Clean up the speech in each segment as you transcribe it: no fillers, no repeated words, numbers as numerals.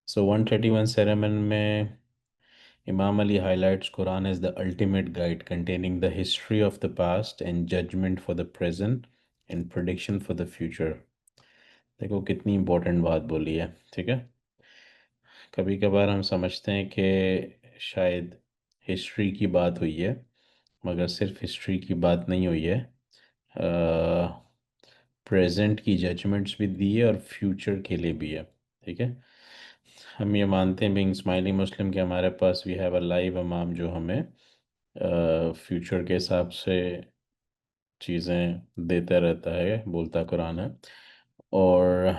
So 131 में Imam Ali highlights Quran as the ultimate guide containing the history of the past and judgment for the present and prediction for the future. देखो कितनी important बात बोली है। ठीक है। कभी कभार हम समझते हैं कि शायद हिस्ट्री की बात हुई है, मगर सिर्फ हिस्ट्री की बात नहीं हुई है। प्रेजेंट की जजमेंट्स भी दी है और फ्यूचर के लिए भी है। ठीक है। हम ये मानते हैं बीइंग स्माइली मुस्लिम कि हमारे पास वी हैव अ लाइव इमाम जो हमें फ्यूचर के हिसाब से चीज़ें देता रहता है, बोलता कुरान है। और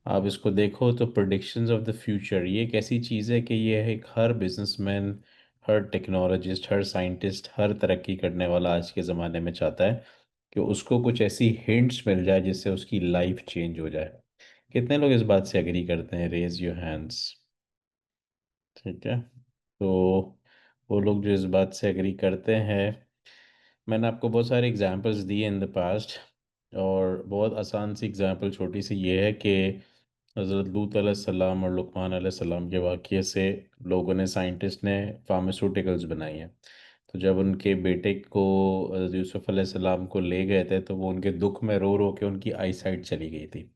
आप इसको देखो तो प्रोडिक्शंस ऑफ द फ्यूचर ये एक ऐसी चीज़ है कि ये एक हर बिजनेसमैन, हर टेक्नोलॉजिस्ट, हर साइंटिस्ट, हर तरक्की करने वाला आज के ज़माने में चाहता है कि उसको कुछ ऐसी हिंट्स मिल जाए जिससे उसकी लाइफ चेंज हो जाए। कितने लोग इस बात से एग्री करते हैं? Raise your hands. ठीक है। तो वो लोग जो इस बात से एग्री करते हैं, मैंने आपको बहुत सारे एग्जांपल्स दिए इन द पास्ट। और बहुत आसान सी एग्जांपल छोटी सी ये है कि हज़रत लूत अलैहिस्सलाम और लुकमान अलैहिस्सलाम के वाक़ये से लोगों ने, साइंटिस्ट ने फार्मास्यूटिकल्स बनाई हैं। तो जब उनके बेटे को हज़रत यूसुफ अलैहिस्सलाम को ले गए थे तो वो उनके दुख में रो रो के उनकी आई साइट चली गई थी।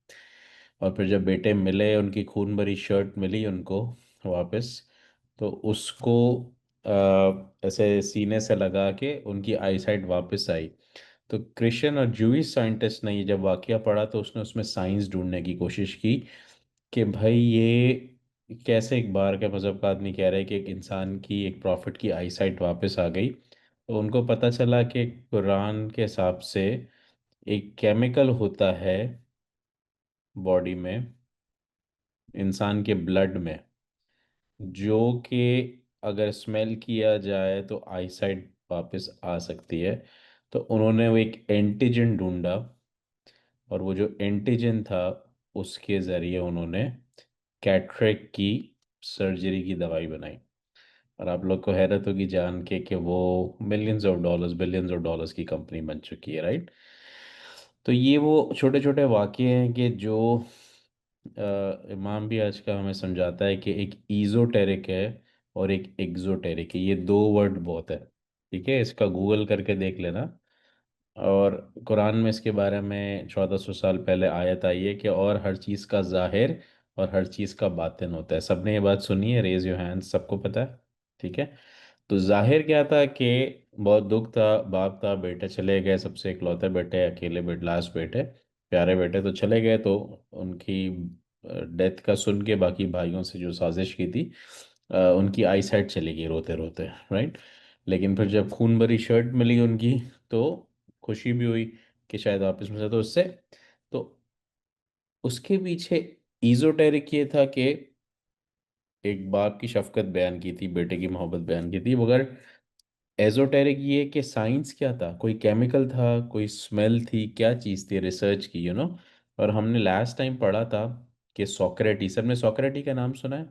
और फिर जब बेटे मिले, उनकी खून भरी शर्ट मिली उनको वापस, तो उसको ऐसे सीने से लगा के उनकी आईसाइट वापस आई। तो क्रिश्चियन और जूइश साइंटिस्ट ने ये जब वाकया पढ़ा तो उसने उसमें साइंस ढूंढने की कोशिश की कि भाई ये कैसे एक बार के मजहब का आदमी कह रहा है कि एक इंसान की, एक प्रॉफिट की आईसाइट वापस आ गई। तो उनको पता चला कि कुरान के हिसाब से एक केमिकल होता है बॉडी में, इंसान के ब्लड में, जो कि अगर स्मेल किया जाए तो आईसाइट वापस आ सकती है। तो उन्होंने वो एक एंटीजन ढूंढा और वो जो एंटीजन था उसके ज़रिए उन्होंने कैटरेक्ट की सर्जरी की दवाई बनाई। और आप लोग को हैरत होगी जान के कि वो millions of dollars, billions of dollars की कंपनी बन चुकी है, राइट। तो ये वो छोटे छोटे वाक़ये हैं कि जो इमाम भी आज का हमें समझाता है कि एक ईजोटेरिक है और एक एग्जोटेरिक है। ये दो वर्ड बहुत है। ठीक है, इसका गूगल करके देख लेना। और कुरान में इसके बारे में 1400 साल पहले आयत आई है कि और हर चीज़ का ज़ाहिर और हर चीज़ का बातिन होता है। सबने ये बात सुनी है? रेज योर हैंड्स, सबको पता है। ठीक है। तो जाहिर क्या था कि बहुत दुख था, बाप था, बेटे चले गए, सबसे इकलौते बेटे, अकेले बेटे, लास्ट बेटे, प्यारे बेटे तो चले गए। तो उनकी डेथ का सुन के बाकी भाइयों से जो साजिश की थी, उनकी आई साइट चली गई रोते रोते, राइट। लेकिन फिर जब खून भरी शर्ट मिली उनकी तो खुशी भी हुई कि शायद वापस मिल जाए। तो उससे, तो उसके पीछे ईजोटेरिक ये था कि एक बाप की शफकत बयान की थी, बेटे की मोहब्बत बयान की थी। मगर एजोटेरिक ये कि साइंस क्या था, कोई केमिकल था, कोई स्मेल थी, क्या चीज़ थी, रिसर्च की, और हमने लास्ट टाइम पढ़ा था कि सोक्रेटी, सबने सोक्रेटी का नाम सुना है?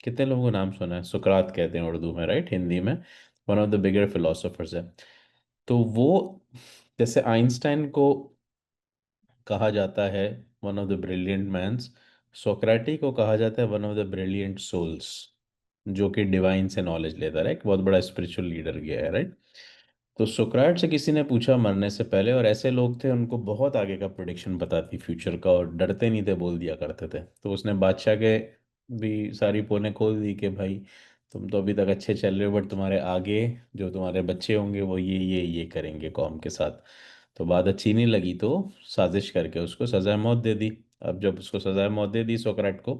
कितने लोगों को नाम सुना है? सुकरात कहते हैं उर्दू में, राइट, हिंदी में one of the bigger philosophers है। तो वो, जैसे आइंस्टाइन को कहा जाता है one of the brilliant mans, Socrates को कहा जाता है one of the brilliant souls, जो कि डिवाइन से नॉलेज लेता है, एक बहुत बड़ा स्पिरिचुअल लीडर गया है, राइट। तो सुकराट से किसी ने पूछा मरने से पहले, और ऐसे लोग थे उनको बहुत आगे का प्रिडिक्शन पता थी फ्यूचर का, और डरते नहीं थे, बोल दिया करते थे। तो उसने बादशाह के भी सारी पोलें खोल दी कि भाई तुम तो अभी तक अच्छे चल रहे हो, बट तुम्हारे आगे जो तुम्हारे बच्चे होंगे वो ये करेंगे कौम के साथ। तो बात अच्छी नहीं लगी तो साजिश करके उसको सज़ा मौत दे दी। अब जब उसको सज़ा मौत दे दी सुकराट को,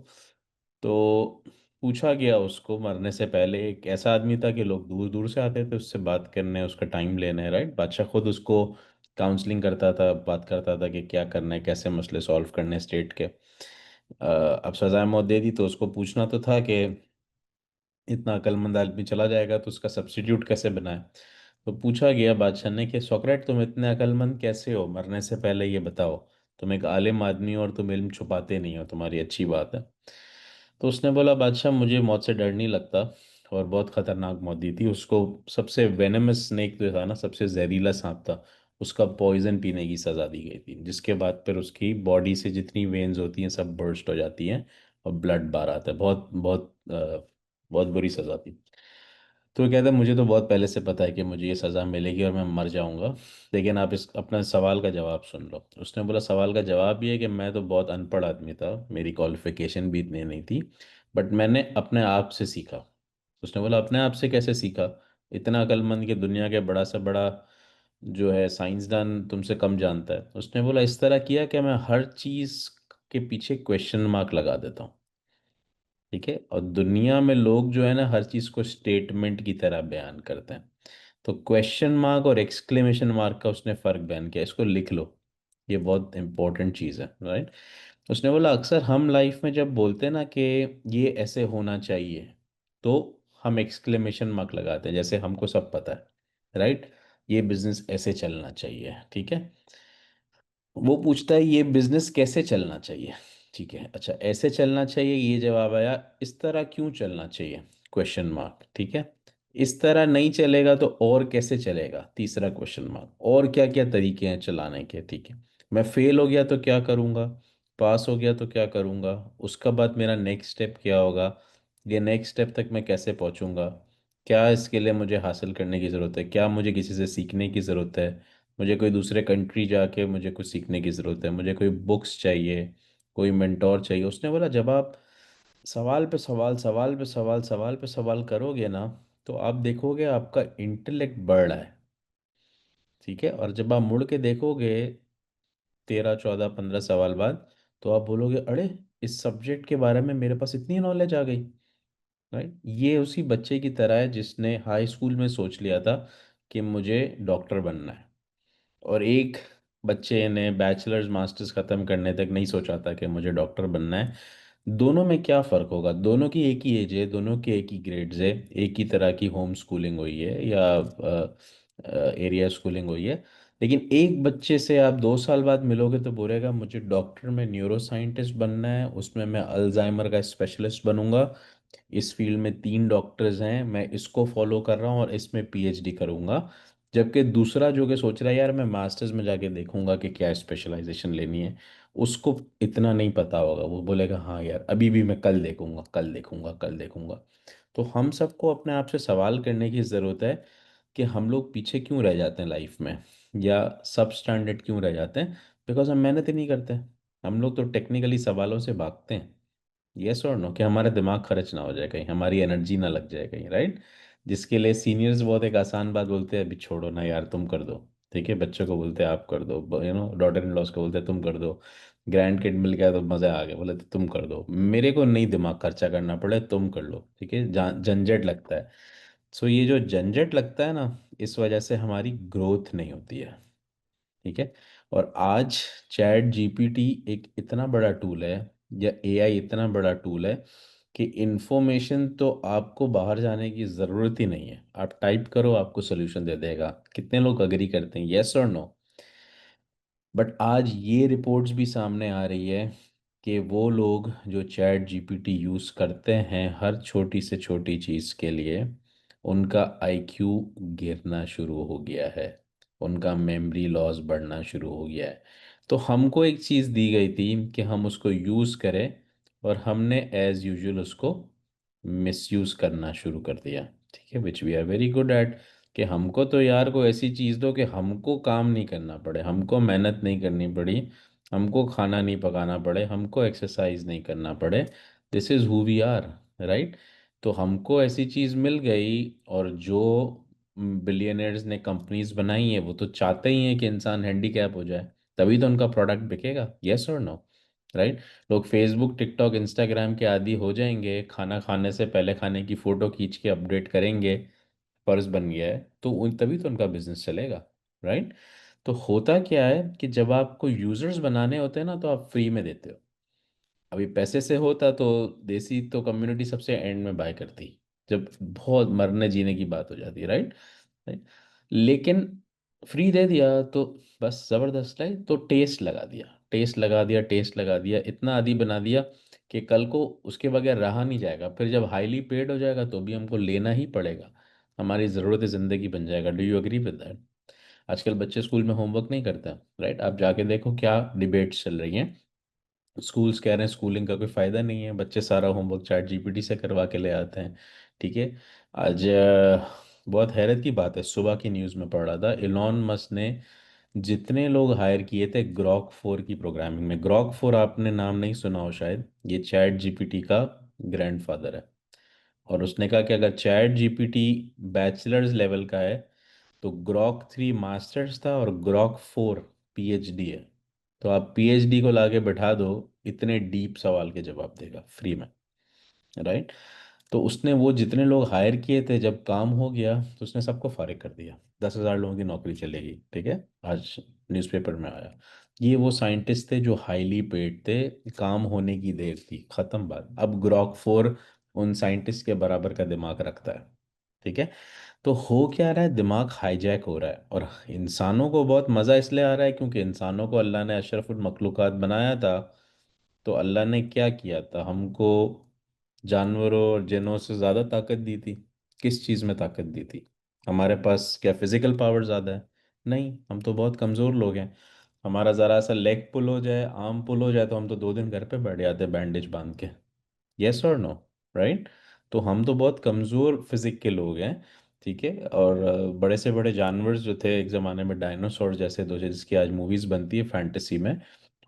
तो पूछा गया उसको मरने से पहले, एक ऐसा आदमी था कि लोग दूर दूर से आते थे उससे बात करने, उसका टाइम लेने, राइट। बादशाह खुद उसको काउंसलिंग करता था, बात करता था कि क्या करना है, कैसे मसले सॉल्व करने स्टेट के। अब सज़ा मौत दे दी तो उसको पूछना तो था कि इतना अक्लमंद आदमी चला जाएगा तो उसका सब्स्टिट्यूट कैसे बनाए। तो पूछा गया बादशाह ने कि सोक्रेट तुम इतने अक्लमंद कैसे हो, मरने से पहले ये बताओ। तुम एक आलिम आदमी हो और तुम इल्म छुपाते नहीं हो, तुम्हारी अच्छी बात है। तो उसने बोला बादशाह मुझे मौत से डर नहीं लगता, और बहुत खतरनाक मौत दी थी उसको। सबसे वेनमस स्नेक जो था ना, सबसे जहरीला सांप था, उसका पॉइजन पीने की सज़ा दी गई थी, जिसके बाद फिर उसकी बॉडी से जितनी वेन्स होती हैं सब बर्स्ट हो जाती हैं और ब्लड बाहर आता है, बहुत बहुत बहुत बुरी सज़ा थी। तो वो कहता है मुझे तो बहुत पहले से पता है कि मुझे ये सज़ा मिलेगी और मैं मर जाऊंगा, लेकिन आप इस अपना सवाल का जवाब सुन लो। उसने बोला सवाल का जवाब ये है कि मैं तो बहुत अनपढ़ आदमी था, मेरी क्वालिफिकेशन भी इतनी नहीं थी, बट मैंने अपने आप से सीखा। उसने बोला अपने आप से कैसे सीखा, इतना अक्लमंद कि दुनिया के बड़ा से बड़ा जो है साइंसदान तुमसे कम जानता है। उसने बोला इस तरह किया कि मैं हर चीज़ के पीछे क्वेश्चन मार्क लगा देता हूँ। ठीक है, और दुनिया में लोग जो है ना हर चीज़ को स्टेटमेंट की तरह बयान करते हैं, तो क्वेश्चन मार्क और एक्सक्लेमेशन मार्क का उसने फ़र्क बयान किया, इसको लिख लो, ये बहुत इंपॉर्टेंट चीज़ है, राइट। उसने बोला अक्सर हम लाइफ में जब बोलते हैं ना कि ये ऐसे होना चाहिए, तो हम एक्सक्लेमेशन मार्क लगाते हैं, जैसे हमको सब पता है, राइट, ये बिजनेस ऐसे चलना चाहिए, ठीक है। वो पूछता है ये बिजनेस कैसे चलना चाहिए, ठीक है, अच्छा ऐसे चलना चाहिए, ये जवाब आया, इस तरह क्यों चलना चाहिए, क्वेश्चन मार्क, ठीक है। इस तरह नहीं चलेगा तो और कैसे चलेगा, तीसरा क्वेश्चन मार्क, और क्या क्या तरीके हैं चलाने के, ठीक है। मैं फेल हो गया तो क्या करूँगा, पास हो गया तो क्या करूँगा, उसका बाद मेरा नेक्स्ट स्टेप क्या होगा, ये नेक्स्ट स्टेप तक मैं कैसे पहुँचूंगा, क्या इसके लिए मुझे हासिल करने की ज़रूरत है, क्या मुझे किसी से सीखने की ज़रूरत है, मुझे कोई दूसरे कंट्री जाके मुझे कुछ सीखने की ज़रूरत है, मुझे कोई बुक्स चाहिए, कोई मेंटोर चाहिए। उसने बोला जब आप सवाल पे सवाल, सवाल पे सवाल, सवाल पे सवाल करोगे ना, तो आप देखोगे आपका इंटेलेक्ट बढ़ रहा है, ठीक है। और जब आप मुड़ के देखोगे 13 14 15 सवाल बाद, तो आप बोलोगे अरे इस सब्जेक्ट के बारे में मेरे पास इतनी नॉलेज आ गई, राइट। ये उसी बच्चे की तरह है जिसने हाई स्कूल में सोच लिया था कि मुझे डॉक्टर बनना है, और एक बच्चे ने बैचलर्स मास्टर्स ख़त्म करने तक नहीं सोचा था कि मुझे डॉक्टर बनना है। दोनों में क्या फ़र्क होगा, दोनों की एक ही एज है, दोनों के एक ही ग्रेड्स है, एक ही तरह की होम स्कूलिंग हुई है या एरिया स्कूलिंग हुई है, लेकिन एक बच्चे से आप 2 साल बाद मिलोगे तो बोलेगा मुझे डॉक्टर में न्यूरो साइंटिस्ट बनना है, उसमें मैं अल्जाइमर का स्पेशलिस्ट बनूंगा, इस फील्ड में 3 डॉक्टर्स हैं, मैं इसको फॉलो कर रहा हूँ और इसमें पीएचडी करूंगा। जबकि दूसरा जो कि सोच रहा है यार मैं मास्टर्स में जाके देखूंगा कि क्या स्पेशलाइजेशन लेनी है, उसको इतना नहीं पता होगा, वो बोलेगा हाँ यार अभी भी मैं कल देखूंगा, कल देखूंगा, कल देखूंगा। तो हम सबको अपने आप से सवाल करने की ज़रूरत है कि हम लोग पीछे क्यों रह जाते हैं लाइफ में, या सब स्टैंडर्ड क्यों रह जाते हैं, बिकॉज हम मेहनत ही नहीं करते। हम लोग तो टेक्निकली सवालों से भागते हैं, यस और नो, कि हमारा दिमाग खर्च ना हो जाए कहीं, हमारी एनर्जी ना लग जाए कहीं, राइट। जिसके लिए सीनियर्स बहुत एक आसान बात बोलते हैं, अभी छोड़ो ना यार तुम कर दो, ठीक है, बच्चों को बोलते हैं आप कर दो, डॉटर इन लॉज को बोलते हैं तुम कर दो, ग्रैंड किड मिल गया तो मज़ा आ गया, बोले तो तुम कर दो, मेरे को नहीं दिमाग खर्चा करना पड़े, तुम कर लो, ठीक है, झंझट लगता है। सो ये जो झंझट लगता है ना, इस वजह से हमारी ग्रोथ नहीं होती है, ठीक है। और आज चैट जीपीटी एक इतना बड़ा टूल है, या एआई इतना बड़ा टूल है कि इंफॉर्मेशन तो आपको बाहर जाने की ज़रूरत ही नहीं है, आप टाइप करो आपको सोल्यूशन दे देगा। कितने लोग अग्री करते हैं, यस और नो। बट आज ये रिपोर्ट्स भी सामने आ रही है कि वो लोग जो चैट जीपीटी यूज़ करते हैं हर छोटी से छोटी चीज़ के लिए, उनका आईक्यू गिरना शुरू हो गया है, उनका मेमोरी लॉस बढ़ना शुरू हो गया है। तो हमको एक चीज़ दी गई थी कि हम उसको यूज़ करें, और हमने एज़ यूजुअल उसको मिसयूज़ करना शुरू कर दिया, ठीक है, which we are very good at. कि हमको तो यार कोई ऐसी चीज़ दो कि हमको काम नहीं करना पड़े, हमको मेहनत नहीं करनी पड़ी, हमको खाना नहीं पकाना पड़े, हमको एक्सरसाइज नहीं करना पड़े, this is who we are, right. तो हमको ऐसी चीज़ मिल गई, और जो बिलियनर्स ने कंपनीज बनाई है वो तो चाहते ही हैं कि इंसान हैंडीकैप हो जाए, तभी तो उनका प्रोडक्ट बिकेगा, यस और नो, राइट। लोग फेसबुक टिकटॉक इंस्टाग्राम के आदी हो जाएंगे, खाना खाने से पहले खाने की फ़ोटो खींच के अपडेट करेंगे, फर्ज बन गया है, तो उन तभी तो उनका बिजनेस चलेगा, राइट। तो होता क्या है कि जब आपको यूजर्स बनाने होते हैं ना तो आप फ्री में देते हो। अभी पैसे से होता तो देसी तो कम्युनिटी सबसे एंड में बाय करती, जब बहुत मरने जीने की बात हो जाती है, राइट, राइट। लेकिन फ्री दे दिया तो बस ज़बरदस्त है, तो टेस्ट लगा दिया, टेस्ट लगा दिया, टेस्ट लगा दिया, इतना आदी बना दिया कि कल को उसके बगैर रहा नहीं जाएगा, फिर जब हाईली पेड हो जाएगा तो भी हमको लेना ही पड़ेगा, हमारी ज़रूरत ज़िंदगी बन जाएगा। Do you agree with that. आजकल बच्चे स्कूल में होमवर्क नहीं करते, राइट, आप जाके देखो क्या डिबेट्स चल रही हैं स्कूल्स कह रहे हैं स्कूलिंग का कोई फ़ायदा नहीं है, बच्चे सारा होमवर्क चैट जीपीटी से करवा के ले आते हैं। ठीक है। आज बहुत हैरत की बात है, सुबह की न्यूज़ में पढ़ रहा था, इलॉन मस्क ने जितने लोग हायर किए थे ग्रॉक 4 की प्रोग्रामिंग में, ग्रॉक 4 आपने नाम नहीं सुना हो शायद, ये चैट जीपीटी का ग्रैंडफादर है। और उसने कहा कि अगर चैट जीपीटी बैचलर्स लेवल का है तो ग्रॉक 3 मास्टर्स था और ग्रॉक 4 पीएचडी है। तो आप पीएचडी को लाके बैठा दो, इतने डीप सवाल के जवाब देगा फ्री में। राइट। तो उसने वो जितने लोग हायर किए थे, जब काम हो गया तो उसने सबको फारिग कर दिया, 10,000 लोगों की नौकरी चलेगी। ठीक है। आज न्यूज़पेपर में आया। ये वो साइंटिस्ट थे जो हाईली पेड थे, काम होने की देर थी, खत्म बात। अब ग्रॉक 4 उन साइंटिस्ट के बराबर का दिमाग रखता है। ठीक है। तो हो क्या रहा है, दिमाग हाईजैक हो रहा है, और इंसानों को बहुत मज़ा इसलिए आ रहा है क्योंकि इंसानों को अल्लाह ने अशरफुल मखलूक़ात बनाया था। तो अल्लाह ने क्या किया था, हमको जानवरों और जिन्नों से ज़्यादा ताकत दी थी। किस चीज़ में ताकत दी थी? हमारे पास क्या फिजिकल पावर ज़्यादा है? नहीं, हम तो बहुत कमज़ोर लोग हैं। हमारा ज़रा सा लेग पुल हो जाए, आर्म पुल हो जाए, तो हम तो 2 दिन घर पे बैठ जाते बैंडेज बांध के। यस और नो? राइट। तो हम तो बहुत कमज़ोर फिजिक के लोग हैं। ठीक है। और बड़े से बड़े जानवर जो थे एक ज़माने में, डायनासोर जैसे, दो जिसकी आज मूवीज़ बनती है फैंटेसी में,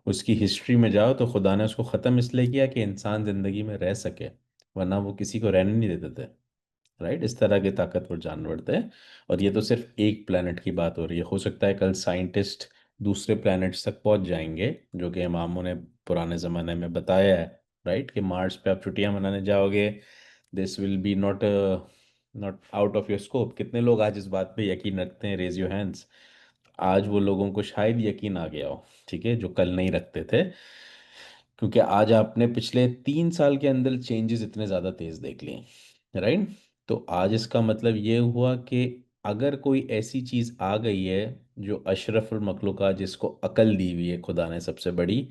उसकी हिस्ट्री में जाओ तो खुदा ने उसको ख़त्म इसलिए किया कि इंसान ज़िंदगी में रह सके, वरना वो किसी को रहने नहीं देते थे। राइट। इस तरह के ताकतवर जानवर थे। और ये तो सिर्फ एक प्लेनेट की बात हो रही है, हो सकता है कल साइंटिस्ट दूसरे प्लैनेट्स तक पहुंच जाएंगे, जो कि इमामों ने पुराने ज़माने में बताया है। राइट। कि मार्स पे आप छुट्टियां मनाने जाओगे, this will be not not out of your scope. कितने लोग आज इस बात पे यकीन रखते हैं? Raise your hands. आज वो लोगों को शायद यकीन आ गया हो, ठीक है, जो कल नहीं रखते थे। क्योंकि आज आपने पिछले 3 साल के अंदर चेंजेस इतने ज़्यादा तेज देख लिए। राइट। तो आज इसका मतलब ये हुआ कि अगर कोई ऐसी चीज़ आ गई है जो अशरफुल मखलूक़ात, जिसको अकल दी हुई है खुदा ने सबसे बड़ी,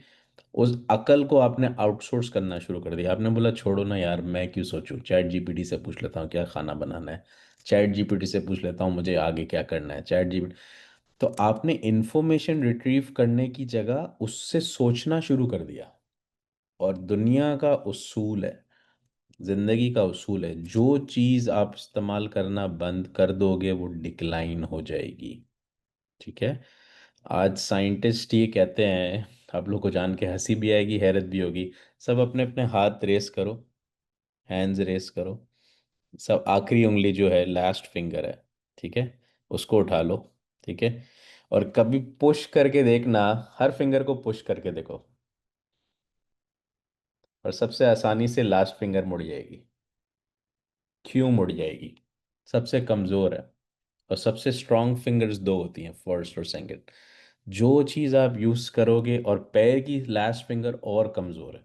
उस अकल को आपने आउटसोर्स करना शुरू कर दिया। आपने बोला छोड़ो ना यार, मैं क्यों सोचूं, चैट जीपीटी से पूछ लेता हूँ क्या खाना बनाना है, चैट जीपीटी से पूछ लेता हूँ मुझे आगे क्या करना है, चैट जीपीटी। तो आपने इंफॉर्मेशन रिट्रीव करने की जगह उससे सोचना शुरू कर दिया। और दुनिया का उसूल है, जिंदगी का उसूल है, जो चीज़ आप इस्तेमाल करना बंद कर दोगे वो डिक्लाइन हो जाएगी। ठीक है। आज साइंटिस्ट ये कहते हैं, आप लोग को जान के हंसी भी आएगी हैरत भी होगी, सब अपने अपने हाथ रेस करो, हैंड्स रेस करो। सब आखिरी उंगली जो है, लास्ट फिंगर है, ठीक है, उसको उठा लो। ठीक है। और कभी पुश करके देखना, हर फिंगर को पुश करके देखो, और सबसे आसानी से लास्ट फिंगर मुड़ जाएगी। क्यों मुड़ जाएगी? सबसे कमज़ोर है। और सबसे स्ट्रॉन्ग फिंगर्स दो होती हैं, फर्स्ट और सेकंड। जो चीज़ आप यूज़ करोगे, और पैर की लास्ट फिंगर और कमज़ोर है।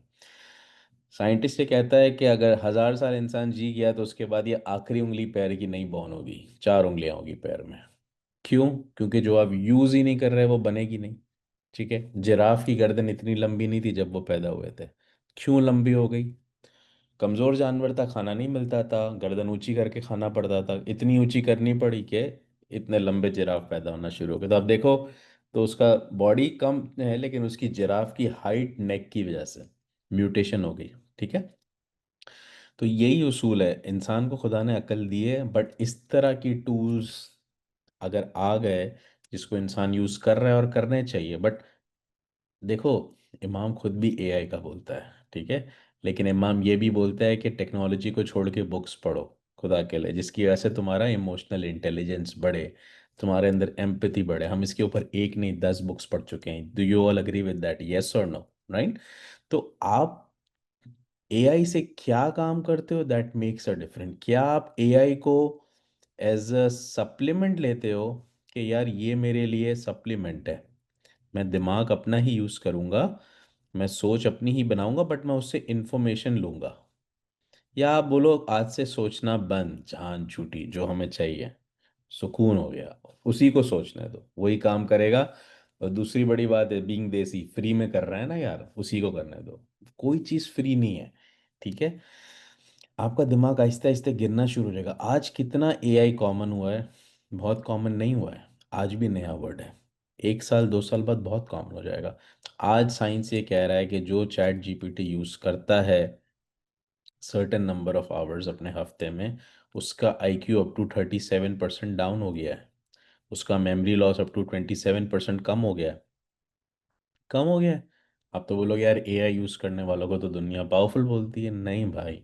साइंटिस्ट ये कहता है कि अगर 1,000 साल इंसान जी गया तो उसके बाद ये आखिरी उंगली पैर की नहीं बॉर्न होगी, 4 उंगलियां होगी पैर में। क्यों? क्योंकि जो आप यूज़ ही नहीं कर रहे वो बनेगी नहीं। ठीक है। जिराफ की गर्दन इतनी लंबी नहीं थी जब वो पैदा हुए थे। क्यों लंबी हो गई? कमज़ोर जानवर था, खाना नहीं मिलता था, गर्दन ऊंची करके खाना पड़ता था, इतनी ऊंची करनी पड़ी कि इतने लंबे जिराफ पैदा होना शुरू हो गए। तो आप देखो, तो उसका बॉडी कम है लेकिन उसकी जिराफ की हाइट नेक की वजह से म्यूटेशन हो गई। ठीक है। तो यही उसूल है, इंसान को खुदा ने अकल दी है, बट इस तरह की टूल्स अगर आ गए जिसको इंसान यूज़ कर रहा है, और करने चाहिए, बट देखो, इमाम खुद भी एआई का बोलता है, ठीक है, लेकिन इमाम ये भी बोलता है कि टेक्नोलॉजी को छोड़ के बुक्स पढ़ो खुदा के लिए, जिसकी वजह से तुम्हारा इमोशनल इंटेलिजेंस बढ़े, तुम्हारे अंदर एम्पैथी बढ़े। हम इसके ऊपर एक नहीं 10 बुक्स पढ़ चुके हैं। Do you all agree with that? Yes और नो? राइट। तो आप एआई से क्या काम करते हो, दैट मेक्स अ डिफरेंट। क्या आप एआई को एज अ सप्लीमेंट लेते हो कि यार ये मेरे लिए सप्लीमेंट है, मैं दिमाग अपना ही यूज़ करूँगा, मैं सोच अपनी ही बनाऊंगा, बट मैं उससे इंफॉर्मेशन लूँगा? या आप बोलो आज से सोचना बंद, जान छूटी, जो हमें चाहिए सुकून हो गया, उसी को सोचने दो, वही काम करेगा। और दूसरी बड़ी बात है, बीइंग देसी, फ्री में कर रहा है ना यार, उसी को करने दो। कोई चीज़ फ्री नहीं है। ठीक है। आपका दिमाग आहिस्ते आहिस्ते गिरना शुरू हो जाएगा। आज कितना एआई कॉमन हुआ है, बहुत कॉमन नहीं हुआ है, आज भी नया वर्ड है। एक साल 2 साल बाद बहुत कॉमन हो जाएगा। आज साइंस ये कह रहा है कि जो चैट जीपीटी यूज़ करता है सर्टेन नंबर ऑफ आवर्स अपने हफ्ते में, उसका आईक्यू अप टू 37% डाउन हो गया है, उसका मेमोरी लॉस अप टू 27% कम हो गया है। कम हो गया है। आप तो बोलोगे यार एआई यूज़ करने वालों को तो दुनिया पावरफुल बोलती है। नहीं भाई,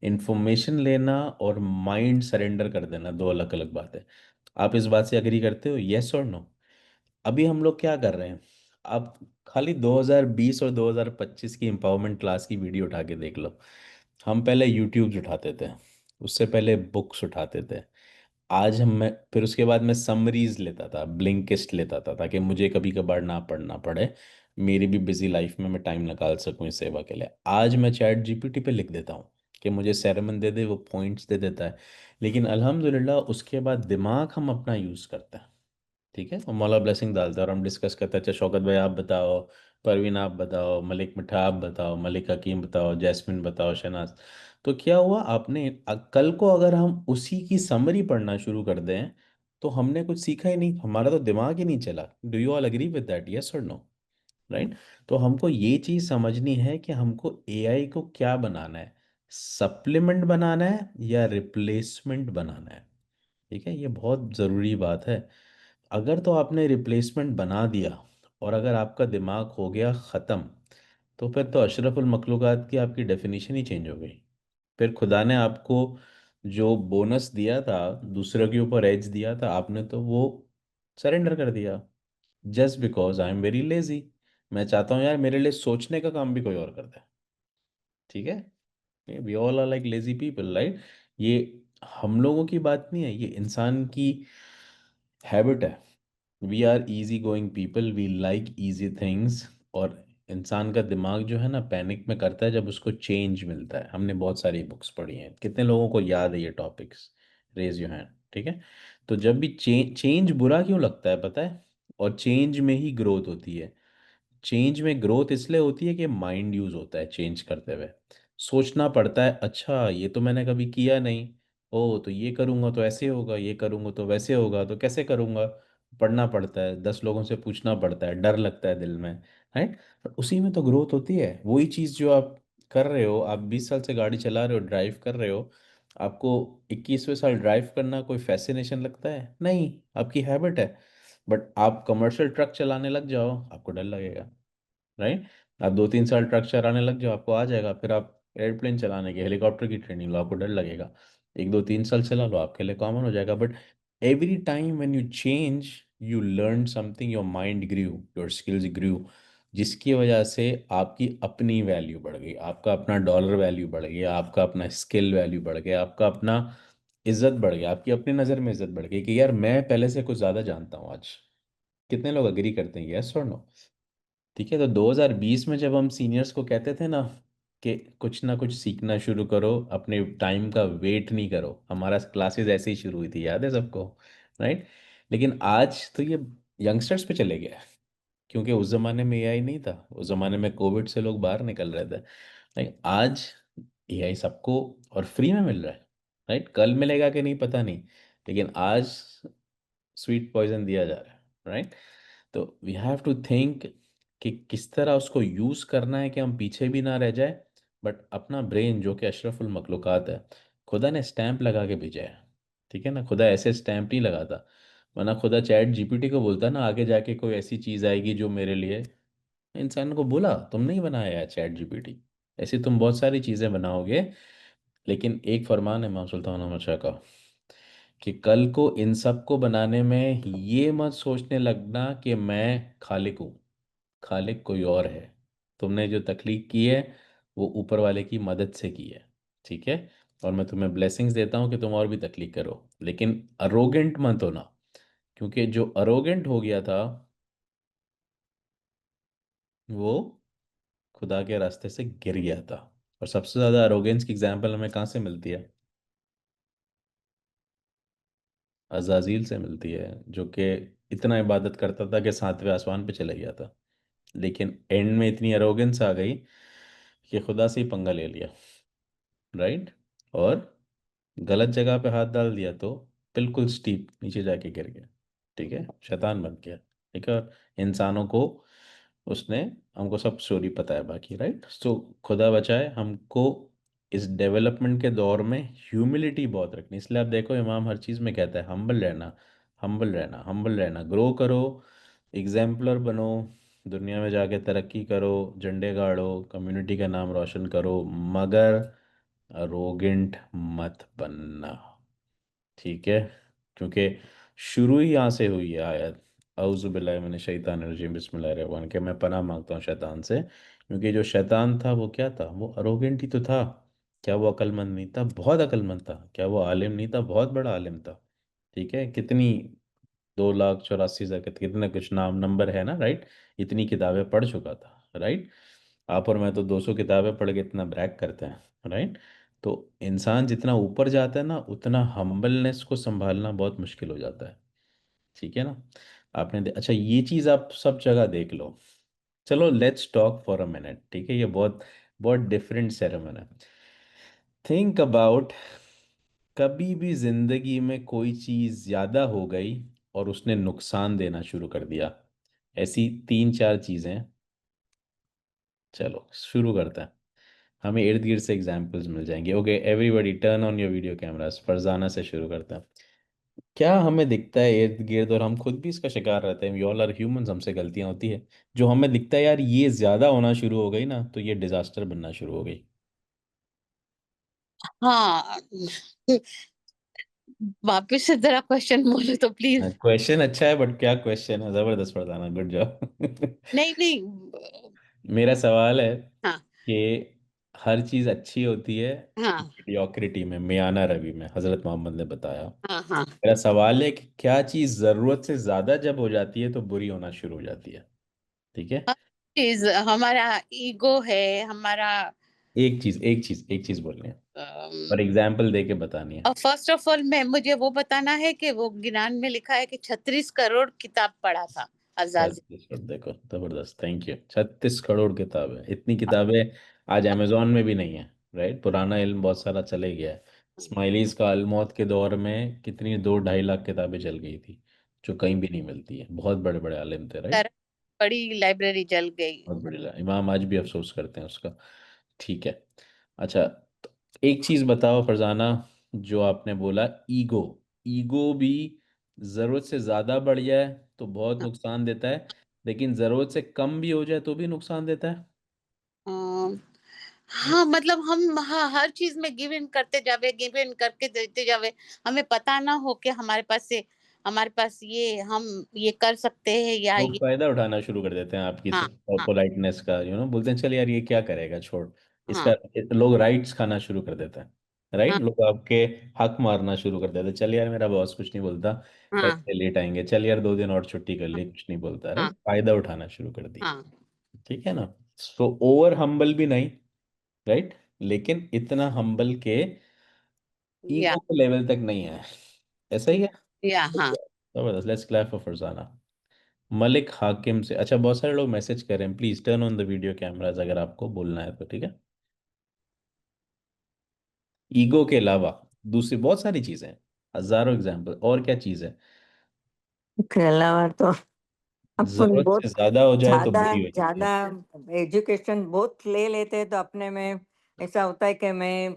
इंफॉर्मेशन लेना और माइंड सरेंडर कर देना दो अलग अलग बात है। आप इस बात से अग्री करते हो, यस और नो? अभी हम लोग क्या कर रहे हैं? आप खाली 2020 और 2025 की एम्पावरमेंट क्लास की वीडियो उठा के देख लो। हम पहले यूट्यूब्स उठाते थे, उससे पहले बुक्स उठाते थे। आज हम मैं फिर उसके बाद मैं समरीज लेता था, ब्लिंकिस्ट लेता था, ताकि मुझे कभी कभार ना पढ़ना पड़े, मेरी भी बिजी लाइफ में मैं टाइम निकाल सकूं इस सेवा के लिए। आज मैं चैट जीपीटी पे लिख देता हूँ कि मुझे सेरेमन दे दे, वो पॉइंट्स दे देता है। लेकिन अल्हम्दुलिल्लाह उसके बाद दिमाग हम अपना यूज़ करते हैं। ठीक है, और मौला ब्लेसिंग डालता है और हम डिस्कस करते हैं। अच्छा शौकत भाई आप बताओ, परवीन आप बताओ, मलिक मिठा आप बताओ, मलिक हकीम बताओ, जैस्मिन बताओ, शहनाज। तो क्या हुआ, आपने कल को अगर हम उसी की समरी पढ़ना शुरू कर दें तो हमने कुछ सीखा ही नहीं, हमारा तो दिमाग ही नहीं चला। Do you all agree with that, yes और नो? राइट। तो हमको ये चीज़ समझनी है कि हमको एआई को क्या बनाना है, सप्लीमेंट बनाना है या रिप्लेसमेंट बनाना है। ठीक है, ये बहुत ज़रूरी बात है। अगर तो आपने रिप्लेसमेंट बना दिया और अगर आपका दिमाग हो गया ख़त्म, तो फिर तो अशरफुल मखलूक़ात की आपकी डेफिनेशन ही चेंज हो गई। फिर खुदा ने आपको जो बोनस दिया था, दूसरों के ऊपर एज दिया था, आपने तो वो सरेंडर कर दिया। Just because I am very lazy. मैं चाहता हूँ यार मेरे लिए सोचने का काम भी कोई और कर दे। ठीक है, we all are like lazy people, right? ये हम लोगों की बात नहीं है, ये इंसान की हैबिट है। We are easy going people, we like easy things. और इंसान का दिमाग जो है ना पैनिक में करता है जब उसको चेंज मिलता है। हमने बहुत सारी बुक्स पढ़ी हैं, कितने लोगों को याद है ये टॉपिक्स? Raise your hand. ठीक है, तो जब भी चेंज चेंज बुरा क्यों लगता है पता है? और चेंज में ही ग्रोथ होती है। चेंज में ग्रोथ इसलिए होती है कि माइंड यूज होता है चेंज करते हुए। सोचना पड़ता है, अच्छा ये तो मैंने कभी किया नहीं, ओ तो ये करूँगा तो ऐसे होगा, ये करूँगा तो वैसे होगा, तो कैसे करूँगा? पढ़ना पड़ता है, 10 लोगों से पूछना पड़ता है, डर लगता है दिल में। राइट। पर उसी में तो ग्रोथ होती है। वही चीज़ जो आप कर रहे हो, आप 20 साल से गाड़ी चला रहे हो, ड्राइव कर रहे हो, आपको 21वें साल ड्राइव करना कोई फैसिनेशन लगता है? नहीं, आपकी हैबिट है। बट आप कमर्शियल ट्रक चलाने लग जाओ, आपको डर लगेगा। राइट। आप 2-3 साल ट्रक चलाने लग जाओ, आपको आ जाएगा। फिर आप एयरप्लेन चलाने की, हेलीकॉप्टर की ट्रेनिंग लो, आपको डर लगेगा। 1-2-3 साल चला लो, आपके लिए कॉमन हो जाएगा। But every time when you change, you learn something, your mind grew, your skills grew, जिसकी वजह से आपकी अपनी वैल्यू बढ़ गई, आपका अपना डॉलर वैल्यू बढ़ गया, आपका अपना स्किल वैल्यू बढ़ गया, आपका अपना इज्जत बढ़ गया, आपकी अपनी नज़र में इज्जत बढ़ गई कि यार मैं पहले से कुछ ज़्यादा जानता हूँ आज। कितने लोग अग्री करते हैं, यस और नो? ठीक है, तो 2020 में जब हम सीनियर्स को कहते थे ना कि कुछ ना कुछ सीखना शुरू करो, अपने टाइम का वेट नहीं करो, हमारा क्लासेस ऐसे ही शुरू हुई थी, याद है सबको? राइट। लेकिन आज तो ये यंगस्टर्स पे चले गया, क्योंकि उस ज़माने में एआई नहीं था, उस ज़माने में कोविड से लोग बाहर निकल रहे थे। लेकिन आज एआई सबको और फ्री में मिल रहा है। राइट, कल मिलेगा कि नहीं पता नहीं, लेकिन आज स्वीट पॉइजन दिया जा रहा है। राइट। तो वी हैव टू थिंक कि किस तरह उसको यूज़ करना है कि हम पीछे भी ना रह जाए। बट अपना ब्रेन जो कि अशरफुल मखलूक़ात है, खुदा ने स्टैंप लगा के भेजा है। ठीक है ना, खुदा ऐसे स्टैंप नहीं लगाता। वरना खुदा चैट जीपीटी को बोलता ना आगे जाके कोई ऐसी चीज़ आएगी जो मेरे लिए, इंसान को बोला तुम नहीं बनाया है चैट जीपीटी, ऐसी तुम बहुत सारी चीज़ें बनाओगे। लेकिन एक फरमान है इमाम सुल्तान अहमद शाह का कि कल को इन सब को बनाने में ये मत सोचने लगना कि मैं खालिक हूँ, खालिक कोई और है। तुमने जो तख्लीक की है वो ऊपर वाले की मदद से की है। ठीक है, और मैं तुम्हें ब्लेसिंग्स देता हूँ कि तुम और भी तख्लीक करो, लेकिन अरोगेंट मत होना। क्योंकि जो अरोगेंट हो गया था वो खुदा के रास्ते से गिर गया था। और सबसे ज़्यादा अरोगेंस की एग्जाम्पल हमें कहाँ से मिलती है? अज़ाज़ील से मिलती है, जो कि इतना इबादत करता था कि 7वें आसमान पे चले गया था। लेकिन एंड में इतनी अरोगेंस आ गई कि खुदा से ही पंगा ले लिया। राइट। और गलत जगह पे हाथ डाल दिया तो बिल्कुल स्टीप नीचे जाके गिर गया। ठीक है, शैतान बन गया। ठीक है, और इंसानों को उसने, हमको सब स्टोरी पता है बाकी, राइट। सो खुदा बचाए हमको इस डेवलपमेंट के दौर में ह्यूमिलिटी बहुत रखनी। इसलिए आप देखो इमाम हर चीज़ में कहता है हम्बल रहना, हम्बल रहना, हम्बल रहना, ग्रो करो, एग्जाम्पलर बनो, दुनिया में जाके तरक्की करो, झंडे गाड़ो, कम्युनिटी का नाम रोशन करो, मगर अरोगेंट मत बनना, ठीक है। क्योंकि शुरू ही यहाँ से हुई है आयत, औज़ु बिल्लाहि मिनश शैतानिर रजीम बिस्मिल्लाहिर्रहमानिर्रहीम, के मैं पनाह मांगता हूँ शैतान से, क्योंकि जो शैतान था वो क्या था, वो अरोगेंट ही तो था। क्या वो अक्लमंद नहीं था? बहुत अक्लमंद था। क्या वो आलिम नहीं था? बहुत बड़ा आलिम था। ठीक है, कितनी 2,84,000 कितने कुछ नाम नंबर है ना, राइट। इतनी किताबें पढ़ चुका था, राइट। आप और मैं तो 200 किताबें पढ़ के इतना ब्रैक करते हैं, राइट। तो इंसान जितना ऊपर जाता है ना, उतना हम्बलनेस को संभालना बहुत मुश्किल हो जाता है, ठीक है ना। अच्छा ये चीज़ आप सब जगह देख लो। चलो let's talk for a minute, ठीक है, ये बहुत बहुत डिफरेंट सेरेमन है। थिंक अबाउट, कभी भी जिंदगी में कोई चीज़ ज़्यादा हो गई और उसने नुकसान देना शुरू कर दिया, ऐसी 3-4 चीज़ें। चलो शुरू करते हैं, हमें इर्द गिर्द से एग्जांपल्स मिल जाएंगे। Okay everybody turn on your video cameras, Farzana से शुरू करते हैं। क्या हमें दिखता है इर्द गिर्द, और हम खुद भी इसका शिकार रहते हैं, वी ऑल आर ह्यूमंस, हमसे गलतियां होती है, जो हमें दिखता है यार ये ज़्यादा होना शुरू हो गई ना, तो ये डिजास्टर बनना शुरू हो गई। हाँ। वापिस से जरा क्वेश्चन बोलो तो प्लीज। क्वेश्चन अच्छा है, बट क्या क्वेश्चन है, जबरदस्त फरजाना, गुड जॉब। नहीं नहीं। मेरा सवाल है हाँ कि हर चीज़ अच्छी होती है हाँ मीडियोक्रिटी में, मियाना रवि में, हज़रत मोहम्मद ने बताया। हाँ हाँ। मेरा सवाल है कि क्या चीज़ ज़रूरत से ज़्यादा जब हो जाती है तो बुरी होना शुरू हो जाती है, ठीक है। हर चीज हमारा ईगो है हमारा। एक चीज़ बोलनी है और एग्जाम्पल दे के बतानी है। फर्स्ट ऑफ ऑल मैं मुझे वो बताना है कि वो गिनान में लिखा है कि 36 करोड़ किताब पढ़ा था अजाजी। 36 करोड़, देखो जबरदस्त, थैंक यू। 36 करोड़ किताबें, इतनी किताबें आज अमेजोन में भी नहीं है, राइट। पुराना इल्म बहुत सारा चले गया है। स्माइलीज का अलमौत के दौर में कितनी 2-2.5 लाख किताबें चल गई थी, जो कहीं भी नहीं मिलती है। बहुत बड़े बड़े आलिम थे, राइट। बड़ी लाइब्रेरी जल गई। बहुत बड़ी इमाम आज भी अफसोस करते हैं उसका, ठीक है। अच्छा, तो एक चीज बताओ फरजाना, जो आपने बोला ईगो, ईगो भी जरूरत से ज्यादा बढ़ जाए तो बहुत नुकसान देता है, लेकिन जरूरत से कम भी हो जाए तो भी नुकसान देता है। अम, हाँ मतलब हम हाँ हर चीज में गिव इन करते जावे गिव इन करके देते जावे। हमें पता ना हो कि हमारे पास ये हम ये कर सकते हैं या लोग ये। फायदा उठाना शुरू कर देते हैं आपकी हाँ हाँ पोलाइटनेस का, बोलते हैं चल यार ये क्या करेगा, छोड़ इसका। हाँ लोग राइट्स खाना शुरू कर देते हैं, राइट। हाँ लोग आपके हक मारना शुरू कर देते हैं, चल यार मेरा बॉस कुछ नहीं बोलता, हाँ पैसे लेट आएंगे, चल यार 2 दिन और छुट्टी कर ली, कुछ नहीं बोलता, हाँ राइट। फायदा उठाना शुरू कर दिया, हाँ। ठीक है ना। सो ओवर हम्बल भी नहीं, राइट, लेकिन इतना हम्बल के या ईगो के लेवल तक नहीं है, ऐसा ही है। या हाँ। जबरदस्त, let's clap for Farzana. Malik हाकिम से, अच्छा बहुत सारे लोग मैसेज कर रहे हैं, please turn on the video cameras अगर आपको बोलना है तो, ठीक है। ईगो के अलावा दूसरी बहुत सारी चीजें हैं, हजारों एग्जाम्पल, और क्या चीज है। इसके अलावा तो अपन जरूरत से बहुत ज्यादा हो जाए तो ज्यादा बुरी हो जाती ज्यादा है। एजुकेशन बहुत ले लेते हैं तो अपने में ऐसा होता है कि मैं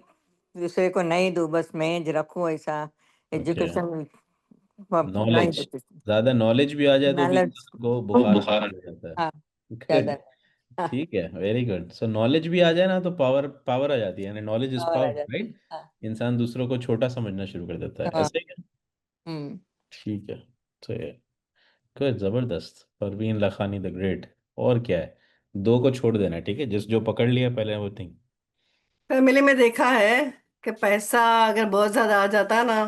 दूसरे को नहीं दूं, बस मैं ज रखूं, ऐसा ओके, एजुकेशन नहीं नॉलेज, देते। ज्यादा नॉलेज भी आ जाए तो भी नॉलेज इंसान को बुखार बुखार। हो जाता है। हाँ गुड, ज्यादा। हाँ, ठीक है, वेरी गुड। सो नॉलेज भी आ जाए ना तो पावर पावर आ जाती है, यानी नॉलेज इज पावर आ पावर, जाती है। राइट। हाँ इंसान दूसरों को छोटा समझना शुरू कर देता है, हाँ। ऐसे ही है? हम्म। ठीक है, तो ये गुड, जबरदस्त, परवीन लखानी द ग्रेट। और क्या है, दो को छोड़ देना है, ठीक है, जिस जो पकड़ लिया पहले वो थिंग। फैमिली में देखा है कि पैसा अगर बहुत ज्यादा आ जाता है ना,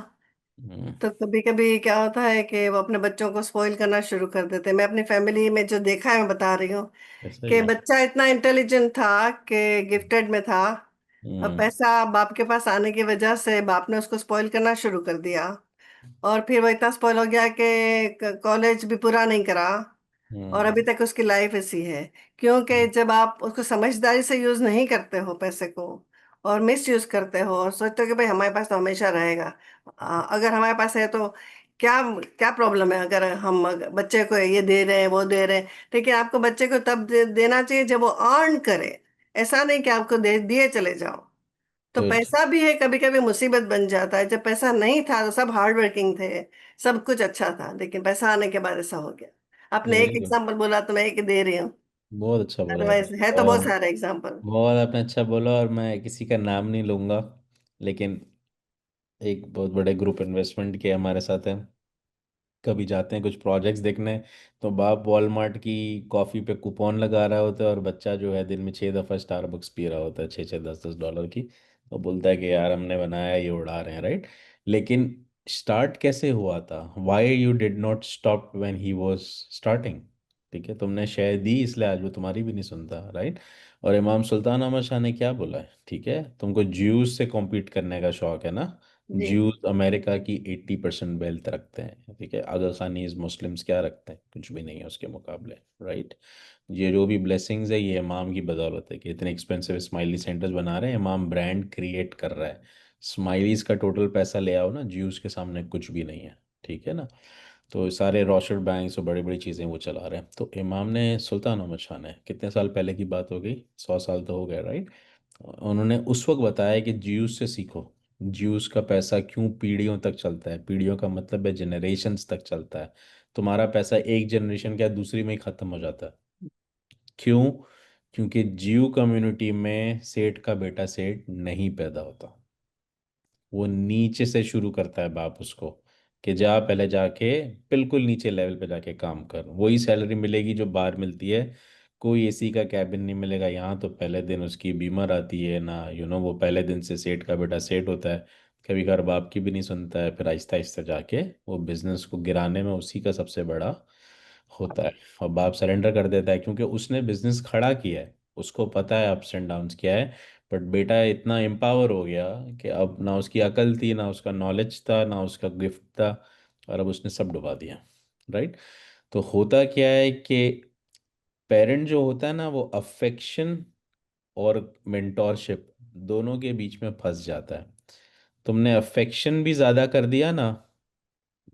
हम्म, तो कभी कभी क्या होता है कि वो अपने बच्चों को स्पॉइल करना शुरू कर देते हैं। मैं अपनी फैमिली में जो देखा है मैं बता रही हूँ ऐसा ही कि है। बच्चा इतना इंटेलिजेंट था कि गिफ्टेड में था, और हम्म, पैसा बाप के पास आने की वजह से बाप ने उसको स्पॉइल करना शुरू कर दिया। और फिर वो इतना स्पॉइल हो गया कि कॉलेज भी पूरा नहीं करा, और हम्म, अभी तक उसकी लाइफ ऐसी है। क्योंकि जब आप उसको समझदारी से यूज नहीं करते हो पैसे को, और मिस यूज करते हो और सोचते हो कि भाई हमारे पास तो हमेशा रहेगा, अगर हमारे पास है तो क्या क्या प्रॉब्लम है अगर हम बच्चे को ये दे रहे हैं वो दे रहे हैं? ठीक है, आपको बच्चे को तब देना चाहिए जब वो अर्न करे। ऐसा नहीं कि आपको दे दिए चले जाओ। तो तो पैसा भी है कभी कभी मुसीबत बन जाता है। जब पैसा नहीं था तो सब हार्ड वर्किंग थे, सब कुछ अच्छा था, लेकिन पैसा आने के बाद ऐसा हो गया। आपने एक वेरी गुड, एग्जांपल बोला तो मैं एक दे रही हूँ। बहुत अच्छा बोला अदरवाइज आपने। है तो बहुत और सारे एग्जांपल। बहुत आपने अच्छा बोला, और मैं किसी का नाम नहीं लूंगा, लेकिन एक बहुत बड़े ग्रुप इन्वेस्टमेंट के हमारे साथ है, कभी जाते हैं कुछ प्रोजेक्ट्स देखने, तो बाप वॉलमार्ट की कॉफ़ी पे कूपन लगा रहा होता है, और बच्चा जो है दिन में 6 दफ़ा स्टारबक्स पी रहा होता है, 6 6 10 10 डॉलर की। तो बोलता है कि यार हमने बनाया, ये उड़ा रहे हैं, राइट। लेकिन स्टार्ट कैसे हुआ था? Why you did not stop when he was starting? ठीक है, तुमने शय दी इसलिए आज वो तुम्हारी भी नहीं सुनता, राइट। और इमाम सुल्तान अहमद शाह ने क्या बोला है? ठीक है, तुमको ज्यूस से कॉम्पीट करने का शौक है ना? जी। ज्यूज अमेरिका की 80% वेल्थ रखते हैं, ठीक है। अगर खानीज मुस्लिम्स क्या रखते हैं? कुछ भी नहीं है उसके मुकाबले, राइट। ये जो भी ब्लेसिंग्स है, ये इमाम की बदौलत है कि इतने एक्सपेंसिव स्माइली सेंटर्स बना रहे हैं, इमाम ब्रांड क्रिएट कर रहा है। स्माइलीज का टोटल पैसा ले आओ ना, ज्यूज के सामने कुछ भी नहीं है, ठीक है ना। तो सारे रोशर बैंक्स और बड़ी बड़ी चीज़ें वो चला रहे हैं। तो इमाम ने, सुल्तान अहमद शाह ने, कितने साल पहले की बात हो गई, 100 साल तो हो गए, राइट। उन्होंने उस वक्त बताया कि ज्यूस से सीखो, ज्यूस का पैसा क्यों पीढ़ियों तक चलता है। पीढ़ियों का मतलब है जनरेशन्स तक चलता है। तुम्हारा पैसा एक जनरेशन क्या दूसरी में ही खत्म हो जाता है। क्यों? क्योंकि ज्यू कम्युनिटी में सेठ का बेटा सेठ नहीं पैदा होता। वो नीचे से शुरू करता है बाप उसको, कि जा पहले जाके बिल्कुल नीचे लेवल पे जाके काम कर, वही सैलरी मिलेगी जो बाहर मिलती है। कोई एसी का कैबिन नहीं मिलेगा यहाँ, तो पहले दिन उसकी बीमार आती है ना, वो पहले दिन से सेठ का बेटा सेठ होता है। कभी कभार बाप की भी नहीं सुनता है, फिर आहिस्ता आहिस्ता जाके वो बिजनेस को गिराने में उसी का सबसे बड़ा होता है। और बाप सरेंडर कर देता है क्योंकि उसने बिजनेस खड़ा किया है, उसको पता है अप्स एंड डाउन्स क्या है। बट बेटा इतना एम्पावर हो गया कि अब ना उसकी अकल थी, ना उसका नॉलेज था, ना उसका गिफ्ट था, और अब उसने सब डुबा दिया, राइट। तो होता क्या है कि पेरेंट जो होता है ना, वो अफेक्शन और मेंटोरशिप दोनों के बीच में फंस जाता है। तुमने अफेक्शन भी ज़्यादा कर दिया ना,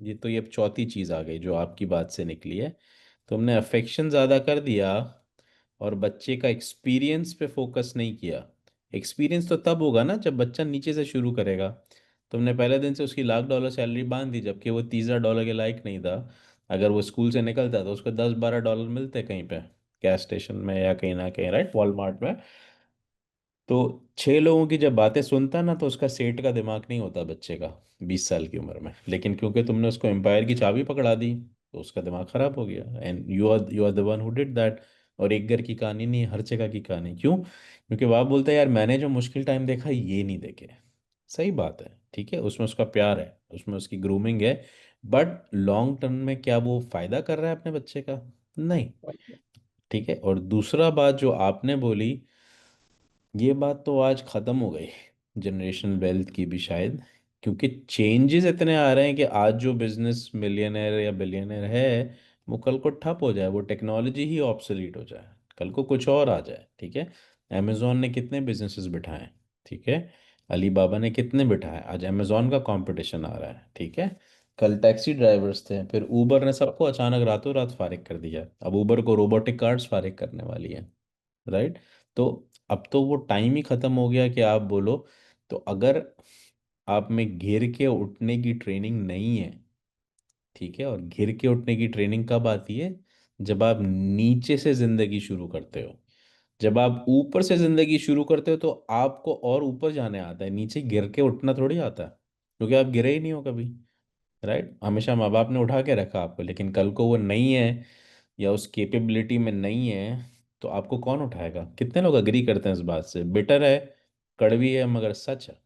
ये तो ये चौथी चीज़ आ गई जो आपकी बात से निकली है। तुमने अफेक्शन ज़्यादा कर दिया और बच्चे का एक्सपीरियंस पे फोकस नहीं किया। एक्सपीरियंस तो तब होगा ना जब बच्चा नीचे से शुरू करेगा। तुमने पहले दिन से उसकी $1,00,000 सैलरी बांध दी, जबकि वो $30,000 के लायक नहीं था। अगर वो स्कूल से निकलता तो उसको $10 12 मिलते कहीं पे, गैस स्टेशन में या कहीं ना कहीं, राइट, वॉलमार्ट में। तो 6 लोगों की जब बातें सुनता ना, तो उसका सेठ का दिमाग नहीं होता बच्चे का, 20 साल की उम्र में। लेकिन क्योंकि तुमने उसको एम्पायर की चाबी पकड़ा दी, तो उसका दिमाग खराब हो गया, and you are the one who did that. और एक घर की कहानी नहीं, हर जगह की कहानी। क्यों? क्योंकि बाप बोलता है यार मैंने जो मुश्किल टाइम देखा ये नहीं देखे। सही बात है, ठीक है, उसमें उसका प्यार है, उसमें उसकी ग्रूमिंग है। बट लॉन्ग टर्म में क्या वो फायदा कर रहा है अपने बच्चे का? नहीं। ठीक है, और दूसरा बात जो आपने बोली, ये बात तो आज ख़त्म हो गई, जनरेशनल वेल्थ की भी शायद। क्योंकि चेंजेस इतने आ रहे हैं कि आज जो बिजनेस मिलियनर या बिलियनर है, वो कल को ठप हो जाए, वो टेक्नोलॉजी ही ऑब्सोलीट हो जाए, कल को कुछ और आ जाए, ठीक है। अमेजोन ने कितने बिजनेसेस बिठाए, ठीक है। अली बाबा ने कितने बिठाए, आज अमेजोन का कंपटीशन आ रहा है, ठीक है। कल टैक्सी ड्राइवर्स थे, फिर ऊबर ने सबको अचानक रातों रात फारिग कर दिया, अब ऊबर को रोबोटिक कार्स फारिग करने वाली है, राइट। तो अब तो वो टाइम ही खत्म हो गया कि आप बोलो। तो अगर आप में घिर के उठने की ट्रेनिंग नहीं है, ठीक है, और घिर के उठने की ट्रेनिंग कब आती है? जब आप नीचे से जिंदगी शुरू करते हो। जब आप ऊपर से जिंदगी शुरू करते हो तो आपको और ऊपर जाने आता है, नीचे गिर के उठना थोड़ी आता है, क्योंकि आप गिरे ही नहीं हो कभी, राइट। हमेशा माँ बाप ने उठा के रखा आपको, लेकिन कल को वो नहीं है या उस कैपेबिलिटी में नहीं है, तो आपको कौन उठाएगा? कितने लोग अग्री करते हैं इस बात से? बिटर है, कड़वी है, मगर सच है।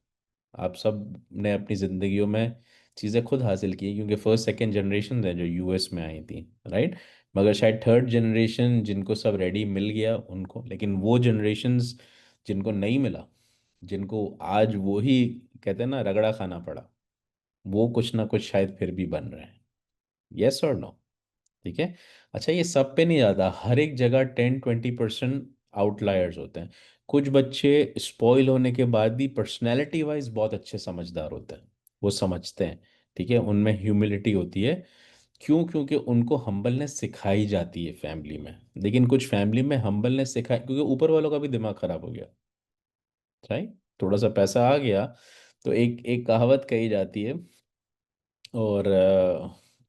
आप सब ने अपनी ज़िंदगियों में चीज़ें खुद हासिल की, क्योंकि फर्स्ट सेकंड जनरेशन है जो यूएस में आई थी, राइट। मगर शायद थर्ड जनरेशन जिनको सब रेडी मिल गया उनको, लेकिन वो जनरेशन्स जिनको नहीं मिला, जिनको आज वो ही कहते हैं ना रगड़ा खाना पड़ा, वो कुछ ना कुछ शायद फिर भी बन रहे हैं। यस और नो? ठीक है। अच्छा, ये सब पे नहीं जाता, हर एक जगह 10 20% आउटलायर्स होते हैं। कुछ बच्चे स्पॉइल होने के बाद भी पर्सनैलिटी वाइज बहुत अच्छे समझदार होते हैं, वो समझते हैं ठीक है, उनमें ह्यूमिलिटी होती है। क्यों? क्योंकि उनको हम्बलनेस सिखाई जाती है फैमिली में। लेकिन कुछ फैमिली में हम्बलनेस सिखाई, क्योंकि ऊपर वालों का भी दिमाग खराब हो गया, राइट? थोड़ा सा पैसा आ गया तो एक एक कहावत कही जाती है। और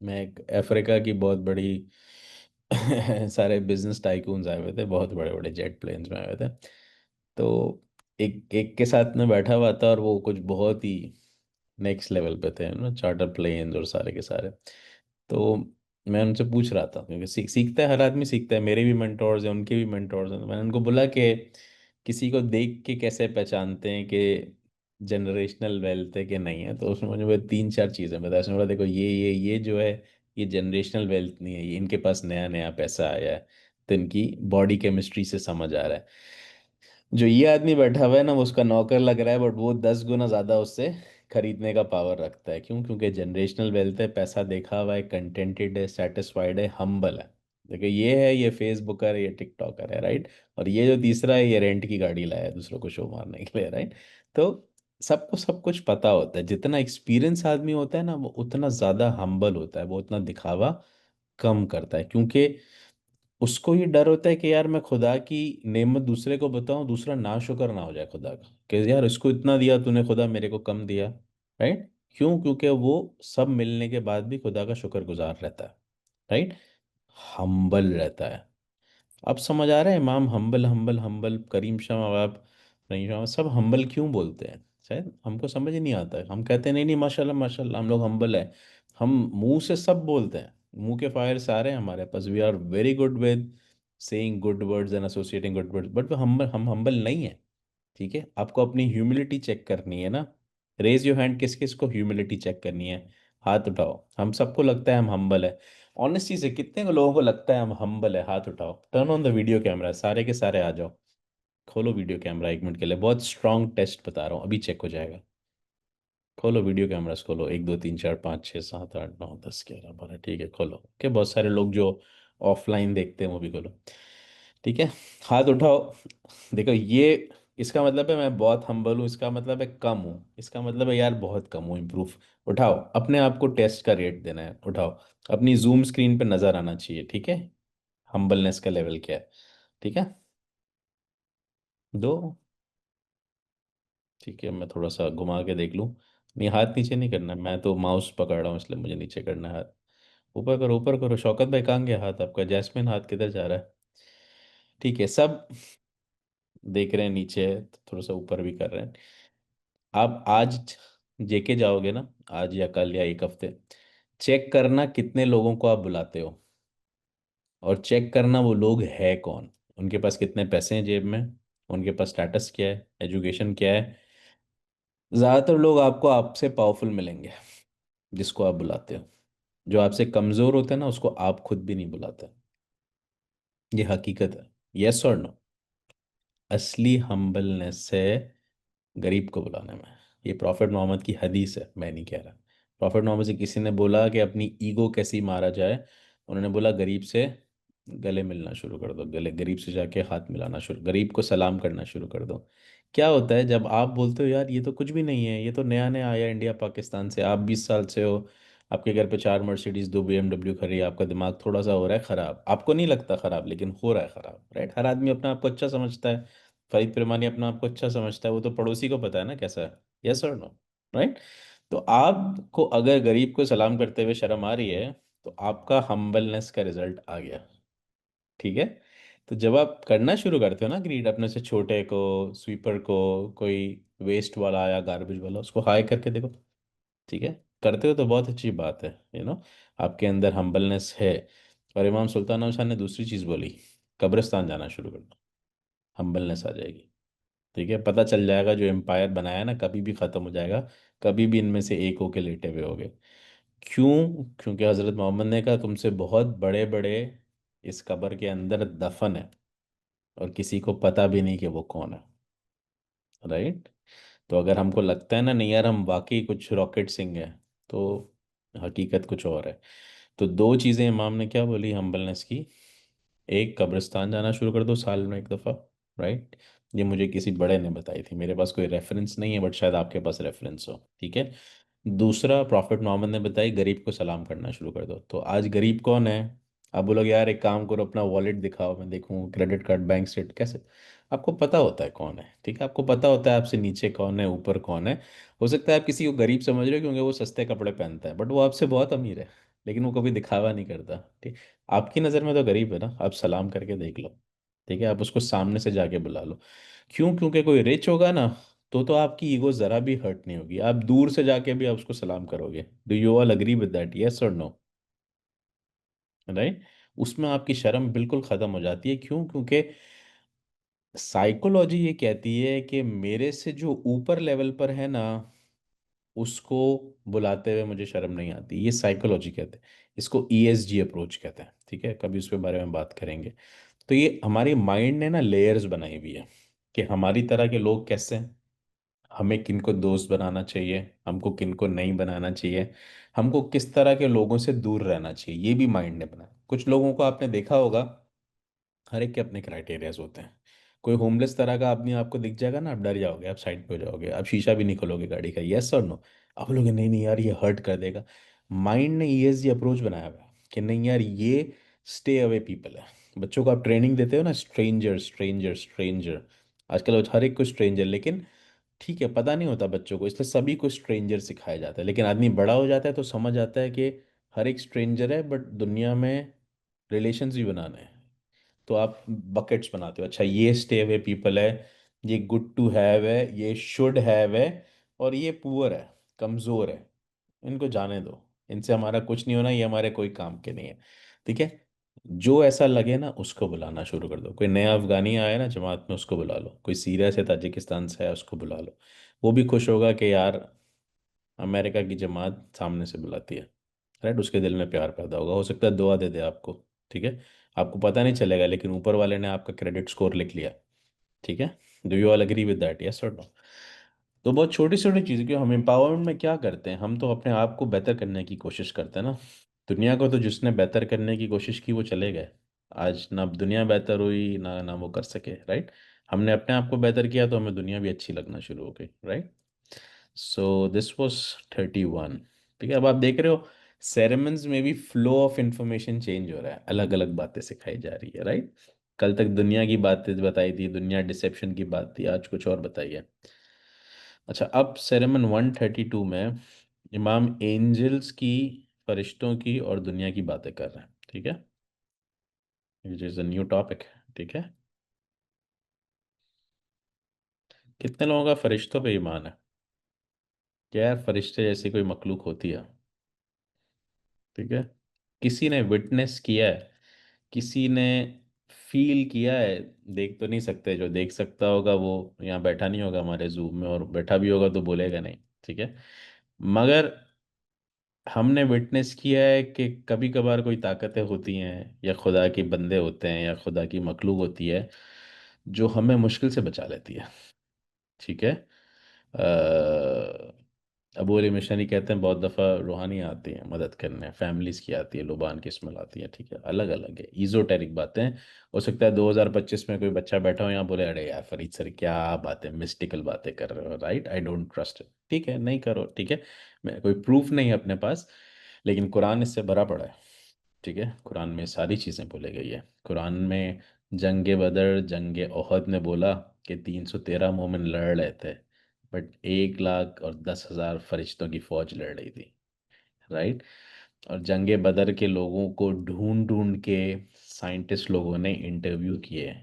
मैं एक अफ्रीका की बहुत बड़ी सारे बिजनेस टाइकून्स आए हुए थे, बहुत बड़े बड़े जेट प्लेन्स में आए हुए थे। तो एक एक के साथ में बैठा हुआ था, और वो कुछ बहुत ही नेक्स्ट लेवल पे थे ना, चार्टर प्लेन्स और सारे के सारे। तो मैं उनसे पूछ रहा था, क्योंकि सीखता है, हर आदमी सीखता है, मेरे भी मेंटोर्स हैं, उनके भी मेंटोर्स हैं। तो मैंने उनको बोला कि किसी को देख के कैसे पहचानते हैं कि जनरेशनल वेल्थ है कि नहीं है। तो उसने मुझे वो तीन चार चीज़ें बताया। उसने बोला देखो, ये जो है, ये जनरेशनल वेल्थ नहीं है, ये इनके पास नया नया पैसा आया है, तो इनकी बॉडी केमिस्ट्री से समझ आ रहा है। जो ये आदमी बैठा हुआ है ना, वो उसका नौकर लग रहा है, बट वो 10 गुना ज़्यादा उससे खरीदने का पावर रखता है। क्यों? क्योंकि जनरेशनल वेल्थ है, पैसा देखा हुआ है, कंटेंटेड है, सेटिस्फाइड है, हम्बल है। देखो ये है, ये फेसबुकर, ये टिकटॉकर है, राइट? और ये जो तीसरा है, ये रेंट की गाड़ी लाया है दूसरों को शो मारने के लिए, राइट? तो सबको सब कुछ पता होता है। जितना एक्सपीरियंस आदमी होता है ना, वो उतना ज़्यादा हम्बल होता है, वो उतना दिखावा कम करता है। क्योंकि उसको ये डर होता है कि यार मैं खुदा की नेमत दूसरे को बताऊं, दूसरा ना शुक्र ना हो जाए खुदा का, कि यार इसको इतना दिया तूने खुदा, मेरे को कम दिया, राइट? क्यों? क्योंकि वो सब मिलने के बाद भी खुदा का शुक्रगुजार रहता है, राइट? हम्बल रहता है। अब समझ आ रहा है इमाम हम्बल हम्बल हम्बल, करीम शाह बाप, रहीम शाह, सब हम्बल क्यों बोलते हैं? शायद हमको समझ ही नहीं आता है। हम कहते हैं नहीं नहीं, माशाल्लाह माशाल्लाह, हम लोग हम्बल है। हम मुंह से सब बोलते हैं, मुंह के फायर सारे हैं हमारे पास, we are very good with saying good words and associating good words, but हम हम्बल नहीं है। ठीक है, आपको अपनी ह्यूमिलिटी चेक करनी है ना। रेज योर हैंड, किस किस को ह्यूमिलिटी चेक करनी है? हाथ उठाओ। हम सबको लगता है हम हम्बल है। ऑनेस्टी से कितने को लोगों को लगता है हम हम्बल है? हाथ उठाओ। Turn on the video camera, सारे के सारे आ जाओ। खोलो वीडियो कैमरा 1 मिनट के लिए, बहुत स्ट्रांग टेस्ट बता रहा हूँ, अभी चेक हो जाएगा। खोलो वीडियो कैमरास, खोलो, 1 2 3 4 5 6 7 8 9 10 11 12, ठीक है खोलो। ओके, बहुत सारे लोग जो ऑफलाइन देखते हैं वो भी खोलो। ठीक है, हाथ उठाओ। देखो ये, इसका मतलब है मैं बहुत हम्बल हूँ, इसका मतलब है कम हूँ, इसका मतलब है यार बहुत कम हूँ, इम्प्रूव। उठाओ, अपने आप को टेस्ट का रेट देना है, उठाओ। अपनी जूम स्क्रीन पे नजर आना चाहिए, ठीक है? हम्बलनेस का लेवल क्या है? ठीक है, दो। ठीक है, मैं थोड़ा सा घुमा के देख लूँ। नहीं, हाथ नीचे नहीं करना है, मैं तो माउस पकड़ रहा हूँ इसलिए मुझे नीचे करना है हाथ। ऊपर करो, ऊपर करो। शौकत भाई कहाँ गया हाथ आपका? जैस्मिन हाथ किधर जा रहा है? ठीक है, सब देख रहे हैं नीचे है, तो थोड़ा सा ऊपर भी कर रहे हैं। आप आज जेके जाओगे ना, आज या कल या एक हफ्ते, चेक करना कितने लोगों को आप बुलाते हो, और चेक करना वो लोग है कौन, उनके पास कितने पैसे हैं जेब में, उनके पास स्टेटस क्या है, एजुकेशन क्या है। ज़्यादातर लोग आपको आपसे पावरफुल मिलेंगे जिसको आप बुलाते हो। जो आपसे कमज़ोर होते हैं ना, उसको आप खुद भी नहीं बुलाते। ये हकीकत है। यस और नो? असली हम्बलनेस है गरीब को बुलाने में। ये प्रॉफिट मोहम्मद की हदीस है, मैं नहीं कह रहा। प्रॉफिट मोहम्मद से किसी ने बोला कि अपनी ईगो कैसी मारा जाए, उन्होंने बोला गरीब से गले मिलना शुरू कर दो, गले गरीब से जाके हाथ मिलाना शुरू, गरीब को सलाम करना शुरू कर दो। क्या होता है जब आप बोलते हो यार ये तो कुछ भी नहीं है, ये तो नया नया आया इंडिया पाकिस्तान से, आप 20 साल से हो, आपके घर पे 4 मर्सिडीज 2 BMW खड़ी है, आपका दिमाग थोड़ा सा हो रहा है खराब, आपको नहीं लगता खराब, लेकिन हो रहा है खराब, राइट? हर आदमी अपना आपको अच्छा समझता है। फरीद पिरमानी अपना आपको अच्छा समझता है, वो तो पड़ोसी को पता है ना कैसा है। यस और नो? राइट? तो आपको अगर गरीब को सलाम करते हुए शर्म आ रही है, तो आपका हम्बलनेस का रिजल्ट आ गया। ठीक है, तो जब आप करना शुरू करते हो ना ग्रीड, अपने से छोटे को, स्वीपर को, कोई वेस्ट वाला या गार्बेज वाला, उसको हाई करके देखो। ठीक है, करते हो तो बहुत अच्छी बात है, आपके अंदर हम्बलनेस है। और इमाम सुल्तान शाह ने दूसरी चीज़ बोली, कब्रिस्तान जाना शुरू कर दो, हम्बलनेस आ जाएगी। ठीक है, पता चल जाएगा जो एम्पायर बनाया ना, कभी भी ख़त्म हो जाएगा, कभी भी इनमें से एक होके लेटे हुए होगे। क्यों? क्योंकि हज़रत मोहम्मद ने कहा तुमसे बहुत बड़े बड़े इस कब्र के अंदर दफन है, और किसी को पता भी नहीं कि वो कौन है, राइट? तो अगर हमको लगता है ना नहीं यार हम वाकई कुछ रॉकेट सिंह है, तो हकीकत कुछ और है। तो दो चीज़ें इमाम ने क्या बोली हम्बलनेस की, एक, कब्रिस्तान जाना शुरू कर दो साल में एक दफ़ा, राइट? ये मुझे किसी बड़े ने बताई थी, मेरे पास कोई रेफरेंस नहीं है, बट शायद आपके पास रेफरेंस हो। ठीक है, दूसरा, प्रॉफिट मोहम्मद ने बताई गरीब को सलाम करना शुरू कर दो। तो आज गरीब कौन है? आप बोलोगे यार एक काम करो, अपना वॉलेट दिखाओ, मैं देखूं क्रेडिट कार्ड बैंक स्टेट कैसे। आपको पता होता है कौन है, ठीक है, आपको पता होता है आपसे नीचे कौन है ऊपर कौन है। हो सकता है आप किसी को गरीब समझ रहे हो क्योंकि वो सस्ते कपड़े पहनता है, बट वो आपसे बहुत अमीर है, लेकिन वो कभी दिखावा नहीं करता। ठीक, आपकी नज़र में तो गरीब है ना, आप सलाम करके देख लो। ठीक है, आप उसको सामने से जाके बुला लो। क्यों? क्योंकि कोई रिच होगा ना, तो आपकी ईगो जरा भी हर्ट नहीं होगी, आप दूर से जाके भी आप उसको सलाम करोगे। Do you all agree with that, yes और नो? राइट। उसमें आपकी शर्म बिल्कुल खत्म हो जाती है। क्यों? क्योंकि साइकोलॉजी ये कहती है कि मेरे से जो ऊपर लेवल पर है ना, उसको बुलाते हुए मुझे शर्म नहीं आती। ये साइकोलॉजी कहते हैं, इसको ईएसजी अप्रोच कहते हैं। ठीक है, कभी उसके बारे में बात करेंगे। तो ये हमारी माइंड ने ना लेयर्स बनाई हुई है कि हमारी तरह के लोग कैसे हैं, हमें किनको दोस्त बनाना चाहिए, हमको किनको नहीं बनाना चाहिए, हमको किस तरह के लोगों से दूर रहना चाहिए, ये भी माइंड ने बनाया। कुछ लोगों को आपने देखा होगा, हर एक के अपने क्राइटेरियाज होते हैं। कोई होमलेस तरह का आदमी आपको दिख जाएगा ना, आप डर जाओगे, आप साइड पे हो जाओगे, आप शीशा भी नहीं खोलोगे गाड़ी का, यस और नो? आप बोलोगे नहीं नहीं यार, ये हर्ट कर देगा। माइंड ने ईएसजी अप्रोच बनाया हुआ है कि नहीं यार, ये स्टे अवे पीपल है। बच्चों को आप ट्रेनिंग देते हो ना, स्ट्रेंजर स्ट्रेंजर स्ट्रेंजर, आजकल हर एक को स्ट्रेंजर, लेकिन ठीक है, पता नहीं होता बच्चों को, इसलिए सभी को स्ट्रेंजर सिखाया जाता है। लेकिन आदमी बड़ा हो जाता है तो समझ आता है कि हर एक स्ट्रेंजर है, बट दुनिया में रिलेशंस भी बनाने हैं। तो आप बकेट्स बनाते हो, अच्छा ये स्टे अवे पीपल है, ये गुड टू हैव है, ये शुड हैव है, और ये पुअर है, कमज़ोर है, इनको जाने दो, इनसे हमारा कुछ नहीं होना, ये हमारे कोई काम के नहीं है। ठीक है, जो ऐसा लगे ना उसको बुलाना शुरू कर दो। कोई नया अफगानी आया ना जमात में, उसको बुला लो। कोई सीरिया से ताजिकिस्तान से है, उसको बुला लो। वो भी खुश होगा कि यार अमेरिका की जमात सामने से बुलाती है। राइट, उसके दिल में प्यार पैदा होगा, हो सकता है दुआ दे दे आपको। ठीक है, आपको पता नहीं चलेगा, लेकिन ऊपर वाले ने आपका क्रेडिट स्कोर लिख लिया। ठीक है, do you all agree with that, yes और नो? तो बहुत छोटी छोटी चीज़ की हम एम्पावरमेंट में क्या करते हैं, हम तो अपने आप को बेहतर करने की कोशिश करते हैं ना। दुनिया को तो जिसने बेहतर करने की कोशिश की वो चले गए। आज ना दुनिया बेहतर हुई ना ना वो कर सके, राइट। हमने अपने आप को बेहतर किया तो हमें दुनिया भी अच्छी लगना शुरू हो गई, राइट। So this was 31। ठीक है, अब आप देख रहे हो सेरेमन्स में भी फ्लो ऑफ इंफॉर्मेशन चेंज हो रहा है, अलग अलग बातें सिखाई जा रही है, राइट। कल तक दुनिया की बातें बताई थी, दुनिया डिसेप्शन की बात थी, आज कुछ और बताइए। अच्छा, अब सेरेमन 132 में इमाम एंजल्स की, फरिश्तों की और दुनिया की बातें कर रहे हैं। ठीक है, which is a new topic. ठीक है, कितने लोगों का फरिश्तों पे ईमान है? क्या यार फरिश्ते जैसी कोई मखलूक होती है? ठीक है, किसी ने विटनेस किया है, किसी ने फील किया है? देख तो नहीं सकते, जो देख सकता होगा वो यहाँ बैठा नहीं होगा हमारे जूम में, और बैठा भी होगा तो बोलेगा नहीं। ठीक है, मगर हमने विटनेस किया है कि कभी कभार कोई ताकतें होती हैं, या खुदा के बंदे होते हैं, या खुदा की मखलूक होती है, जो हमें मुश्किल से बचा लेती है। ठीक है, अबू अली मिशनरी कहते हैं बहुत दफ़ा रूहानी आती हैं मदद करने, फैमिलीज की आती है, लुबान की स्मेल आती है। ठीक है, अलग अलग है, ईजोटेरिक बातें। हो सकता है 2025 में कोई बच्चा बैठा हो यहाँ, बोले अरे यार फरीद सर क्या बातें, मिस्टिकल बातें कर रहे हो, राइट, आई डोंट ट्रस्ट। ठीक है, नहीं करो, ठीक है। मैं कोई प्रूफ नहीं है अपने पास, लेकिन कुरान इससे भरा पड़ा है। ठीक है, कुरान में सारी चीज़ें बोली गई है। कुरान में जंग बदर, जंग ओहद में बोला कि 313 मोमिन लड़ रहे थे, बट 1,10,000 फरिश्तों की फौज लड़ रही थी, राइट। और जंग बदर के लोगों को ढूंढ ढूंढ के साइंटिस्ट लोगों ने इंटरव्यू किए।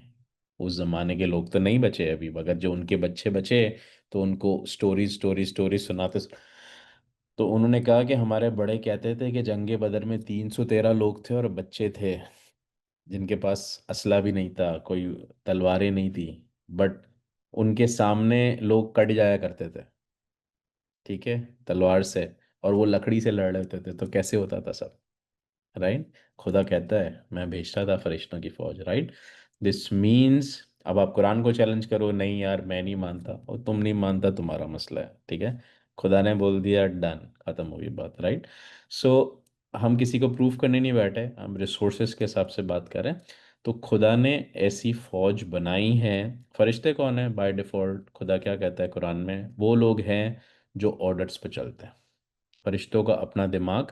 उस जमाने के लोग तो नहीं बचे अभी, मगर जो उनके बच्चे बचे, तो उनको स्टोरी स्टोरी स्टोरी सुनाते। तो उन्होंने कहा कि हमारे बड़े कहते थे कि जंग बदर में 313 लोग थे और बच्चे थे, जिनके पास असला भी नहीं था, कोई तलवारें नहीं थी, बट उनके सामने लोग कट जाया करते थे। ठीक है, तलवार से, और वो लकड़ी से लड़ रहे थे, तो कैसे होता था सब, राइट। खुदा कहता है मैं भेजता था फरिश्तों की फौज, राइट। दिस मीन्स, अब आप कुरान को चैलेंज करो, नहीं यार मैं नहीं मानता, और तुम नहीं मानता तुम्हारा मसला है। ठीक है, खुदा ने बोल दिया, डन, खत्म हो गई बात, राइट। सो हम किसी को प्रूफ करने नहीं बैठे, हम रिसोर्सेज के हिसाब से बात करें। तो खुदा ने ऐसी फौज बनाई है। फरिश्ते कौन है बाय डिफॉल्ट? खुदा क्या कहता है कुरान में? वो लोग हैं जो ऑर्डर्स पे चलते हैं। फरिश्तों को अपना दिमाग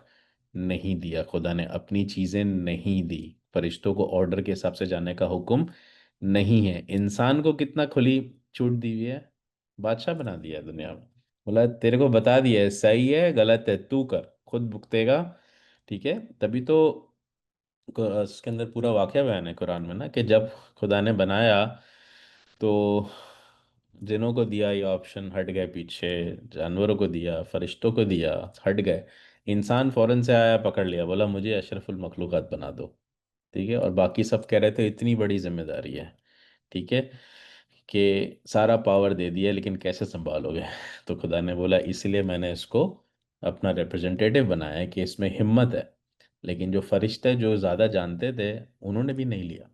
नहीं दिया, खुदा ने अपनी चीज़ें नहीं दी, फरिश्तों को ऑर्डर के हिसाब से जाने का हुक्म नहीं है। इंसान को कितना खुली छूट दी हुई है, बादशाह बना दिया है दुनिया में। बोला तेरे को बता दिया है, सही है गलत है तू कर, खुद भुगतेगा। ठीक है, तभी तो इसके अंदर पूरा वाकया बयान है कुरान में ना, कि जब खुदा ने बनाया तो जिनों को दिया ये ऑप्शन, हट गए पीछे, जानवरों को दिया, फरिश्तों को दिया, हट गए। इंसान फौरन से आया, पकड़ लिया, बोला मुझे अशरफुल मखलूक़ात बना दो। ठीक है, और बाकी सब कह रहे थे इतनी बड़ी जिम्मेदारी है, ठीक है, कि सारा पावर दे दिया लेकिन कैसे संभालोगे। तो खुदा ने बोला इसलिए मैंने इसको अपना रिप्रेजेंटेटिव बनाया है कि इसमें हिम्मत है। लेकिन जो फरिश्ते जो ज़्यादा जानते थे उन्होंने भी नहीं लिया।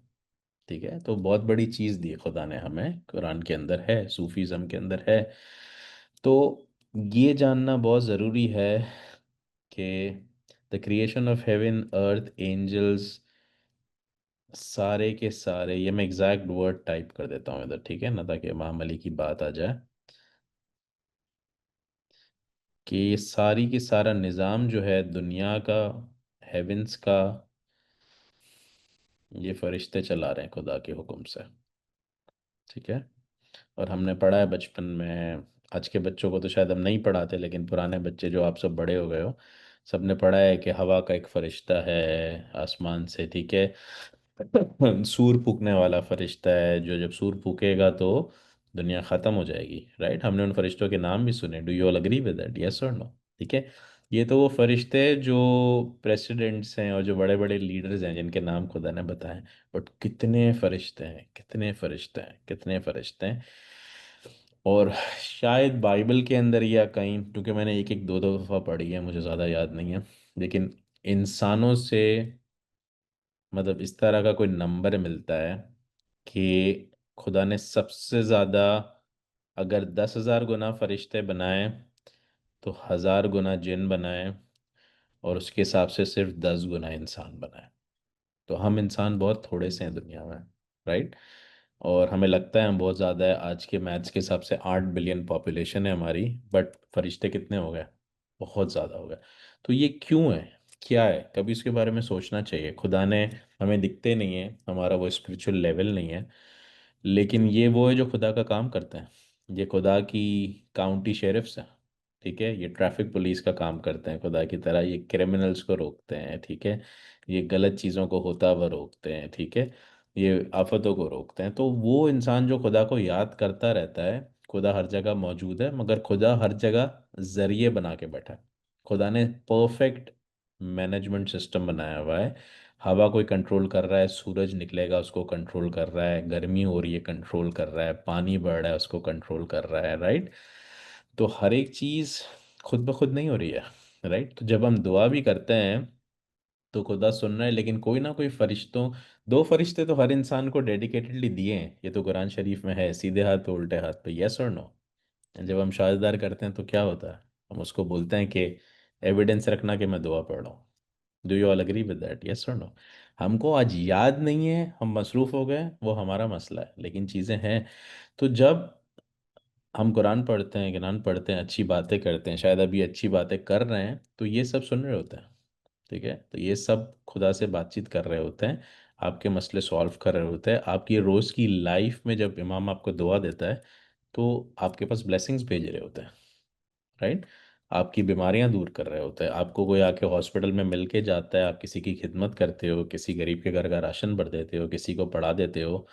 ठीक है, तो बहुत बड़ी चीज़ दी खुदा ने हमें, कुरान के अंदर है, सूफीज़म के अंदर है। तो ये जानना बहुत ज़रूरी है कि the creation of heaven earth angels, सारे के सारे, ये मैं एग्जैक्ट वर्ड टाइप कर देता हूँ इधर, ठीक है ना, ताकि इमाम अली की बात आ जाए, कि ये सारी की सारा निज़ाम जो है दुनिया का, हेवेंस का, ये फरिश्ते चला रहे हैं खुदा के हुक्म से। ठीक है, और हमने पढ़ा है बचपन में, आज के बच्चों को तो शायद हम नहीं पढ़ाते, लेकिन पुराने बच्चे जो आप सब बड़े हो गए हो, सबने पढ़ा है कि हवा का एक फरिश्ता है आसमान से, ठीक है। सूर फूकने वाला फरिश्ता है, जो जब सूर फूकेगा तो दुनिया ख़त्म हो जाएगी, राइट। हमने उन फरिश्तों के नाम भी सुने, do you all agree with that, yes और नो। ठीक है, ये तो वो फरिश्ते जो प्रेसिडेंट्स हैं और जो बड़े बड़े लीडर्स हैं जिनके नाम खुदा ने बताए। बट कितने फरिश्ते हैं, कितने फरिश्ते हैं, कितने फरिश्ते हैं। और शायद बाइबल के अंदर या कहीं, क्योंकि मैंने एक एक दो दो दफ़ा पढ़ी है, मुझे ज़्यादा याद नहीं है, लेकिन इंसानों से मतलब इस तरह का कोई नंबर मिलता है कि खुदा ने सबसे ज़्यादा, अगर 10,000 गुना फरिश्ते बनाए तो 1,000 गुना जिन बनाए, और उसके हिसाब से सिर्फ 10 गुना इंसान बनाए। तो हम इंसान बहुत थोड़े से हैं दुनिया में, राइट। और हमें लगता है हम बहुत ज़्यादा है, आज के मैथ्स के हिसाब से 8 बिलियन पॉपुलेशन है हमारी, बट फरिश्ते कितने हो गए, बहुत ज़्यादा हो गए। तो ये क्यों है, क्या है, कभी इसके बारे में सोचना चाहिए। खुदा ने, हमें दिखते नहीं है, हमारा वो स्पिरिचुअल लेवल नहीं है, लेकिन ये वो है जो खुदा का काम करते हैं। ये खुदा की काउंटी शेरिफ्स हैं, ठीक है, ये ट्रैफिक पुलिस का काम करते हैं खुदा की तरह, ये क्रिमिनल्स को रोकते हैं, ठीक है, ये गलत चीज़ों को होता हुआ रोकते हैं, ठीक है, ये आफतों को रोकते हैं। तो वो इंसान जो खुदा को याद करता रहता है, खुदा हर जगह मौजूद है, मगर खुदा हर जगह जरिए बना के बैठा है। खुदा ने परफेक्ट मैनेजमेंट सिस्टम बनाया हुआ है। हवा कोई कंट्रोल कर रहा है, सूरज निकलेगा उसको कंट्रोल कर रहा है, गर्मी हो रही है कंट्रोल कर रहा है, पानी बढ़ रहा है उसको कंट्रोल कर रहा है, राइट। तो हर एक चीज़ खुद ब खुद नहीं हो रही है, राइट। तो जब हम दुआ भी करते हैं तो खुदा सुन रहा है, लेकिन कोई ना कोई फरिश्तों, दो फरिश्ते तो हर इंसान को डेडिकेटेडली दिए हैं, ये तो कुरान शरीफ में है, सीधे हाथ पे उल्टे हाथ पे, यस और नो। जब हम शाजदार करते हैं तो क्या होता है, हम उसको बोलते हैं कि एविडेंस रखना कि मैं दुआ पढ़ रहा हूँ। Do you all agree with that, yes और नो। हमको आज याद नहीं है, हम मसरूफ़ हो गए, वो हमारा मसला है, लेकिन चीज़ें हैं। तो जब हम कुरान पढ़ते हैं, कुरान पढ़ते हैं, अच्छी बातें करते हैं, शायद अभी अच्छी बातें कर रहे हैं, तो ये सब सुन रहे होते हैं। ठीक है, तो ये सब खुदा से बातचीत कर रहे होते हैं, आपके मसले सॉल्व कर रहे होते हैं, आपकी रोज़ की लाइफ में जब इमाम आपको दुआ देता है तो आपके पास ब्लेसिंग्स भेज रहे होते हैं, राइट। आपकी बीमारियां दूर कर रहे होते हैं, आपको कोई आके हॉस्पिटल में मिल के जाता है, आप किसी की खिदमत करते हो, किसी गरीब के घर का राशन भर देते हो, किसी को पढ़ा देते हो,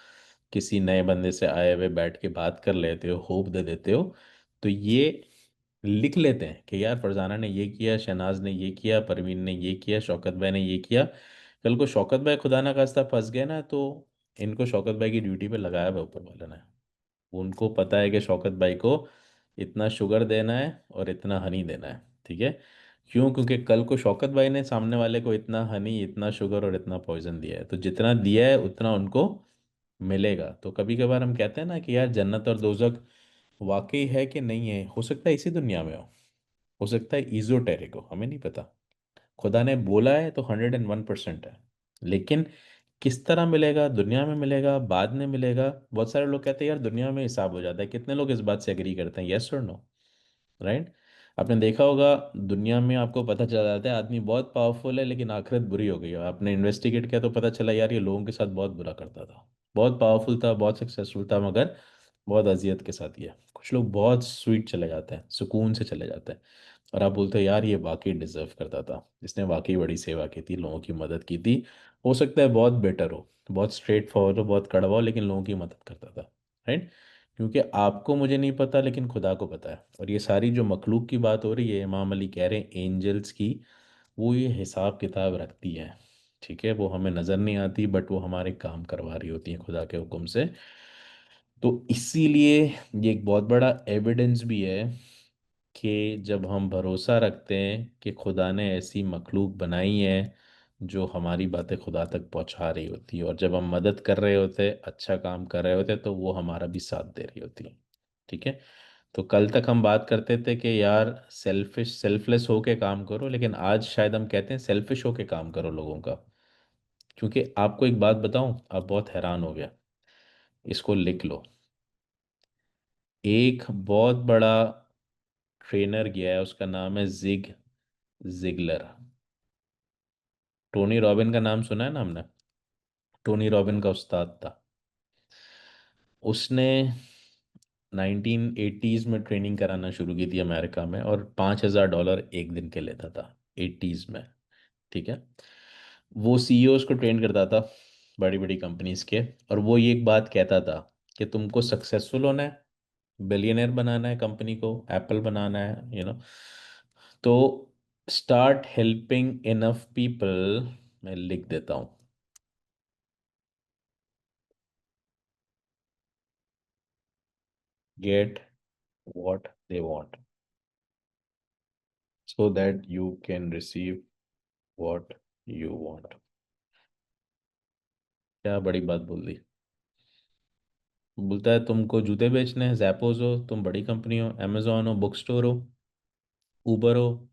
किसी नए बंदे से आए हुए बैठ के बात कर लेते हो, होप दे देते हो। तो ये लिख लेते हैं कि यार फरजाना ने ये किया, शहनाज ने ये किया, परवीन ने ये किया, शौकत भाई ने ये किया। कल को शौकत भाई खुदा ना खास्ता फंस गए ना, तो इनको शौकत भाई की ड्यूटी पे लगाया हुआ ऊपर वाले ने। उनको पता है कि शौकत भाई को इतना शुगर देना है और इतना हनी देना है, ठीक है। क्यों, क्योंकि कल को शौकत भाई ने सामने वाले को इतना हनी, इतना शुगर और इतना पॉइजन दिया है, तो जितना दिया है उतना उनको मिलेगा। तो कभी कभार हम कहते हैं ना कि यार जन्नत और दोजख वाकई है कि नहीं है, हो सकता है इसी दुनिया में हो सकता है ईजोटेरिक हो, हमें नहीं पता। खुदा ने बोला है तो 101% है, लेकिन किस तरह मिलेगा, दुनिया में मिलेगा, बाद में मिलेगा। बहुत सारे लोग कहते हैं यार दुनिया में हिसाब हो जाता है, कितने लोग इस बात से एग्री करते हैं, यस और नो, राइट। आपने देखा होगा दुनिया में, आपको पता चला जाता है आदमी बहुत पावरफुल है लेकिन आखिरत बुरी हो गई है। आपने इन्वेस्टिगेट किया तो पता चला यार ये लोगों के साथ बहुत बुरा करता था, बहुत पावरफुल था, बहुत सक्सेसफुल था, मगर बहुत अजियत के साथ किया। कुछ लोग बहुत स्वीट चले जाते हैं, सुकून से चले जाते हैं, और आप बोलते हैं यार ये वाकई डिजर्व करता था, इसने वाकई बड़ी सेवा की थी, लोगों की मदद की थी। हो सकता है बहुत बेटर हो, बहुत स्ट्रेट फॉरवर्ड हो, बहुत कड़वा हो, लेकिन लोगों की मदद करता था। राइट? क्योंकि आपको मुझे नहीं पता लेकिन खुदा को पता है। और ये सारी जो मखलूक की बात हो रही है, इमाम अली कह रहे हैं एंजल्स की, वो ये हिसाब किताब रखती है। ठीक है, वो हमें नज़र नहीं आती बट वो हमारे काम करवा रही होती हैं खुदा के हुक्म से। तो इसीलिए ये एक बहुत बड़ा एविडेंस भी है कि जब हम भरोसा रखते हैं कि खुदा ने ऐसी मखलूक बनाई है जो हमारी बातें खुदा तक पहुंचा रही होती है, और जब हम मदद कर रहे होते, अच्छा काम कर रहे होते, तो वो हमारा भी साथ दे रही होती है। ठीक है। तो कल तक हम बात करते थे कि यार सेल्फलेस होके काम करो, लेकिन आज शायद हम कहते हैं सेल्फिश होके काम करो लोगों का। क्योंकि आपको एक बात बताऊं, आप बहुत हैरान हो गया, इसको लिख लो। एक बहुत बड़ा ट्रेनर गया है, उसका नाम है जिगलर। टोनी रॉबिन का नाम सुना है ना हमने? टोनी रॉबिन का उस्ताद था। उसने 1980s में ट्रेनिंग कराना शुरू की थी अमेरिका में, और $5,000 एक दिन के लेता था, 80s में। ठीक है। वो सीईओज को ट्रेन करता था, बड़ी बड़ी कंपनीज के। और वो ये एक बात कहता था कि तुमको सक्सेसफुल होना है, बिलियनर बनाना है, कंपनी को एप्पल बनाना है, तो स्टार्ट हेल्पिंग इनफ पीपल। मैं लिख देता हूँ, gate what they want so that you can receive what you want। क्या बड़ी बात बोल दी। बोलता है तुमको जूते बेचने हैं, जैपोज हो, तुम बड़ी कंपनी हो, अमेजोन हो, बुक स्टोर हो, उबर हो,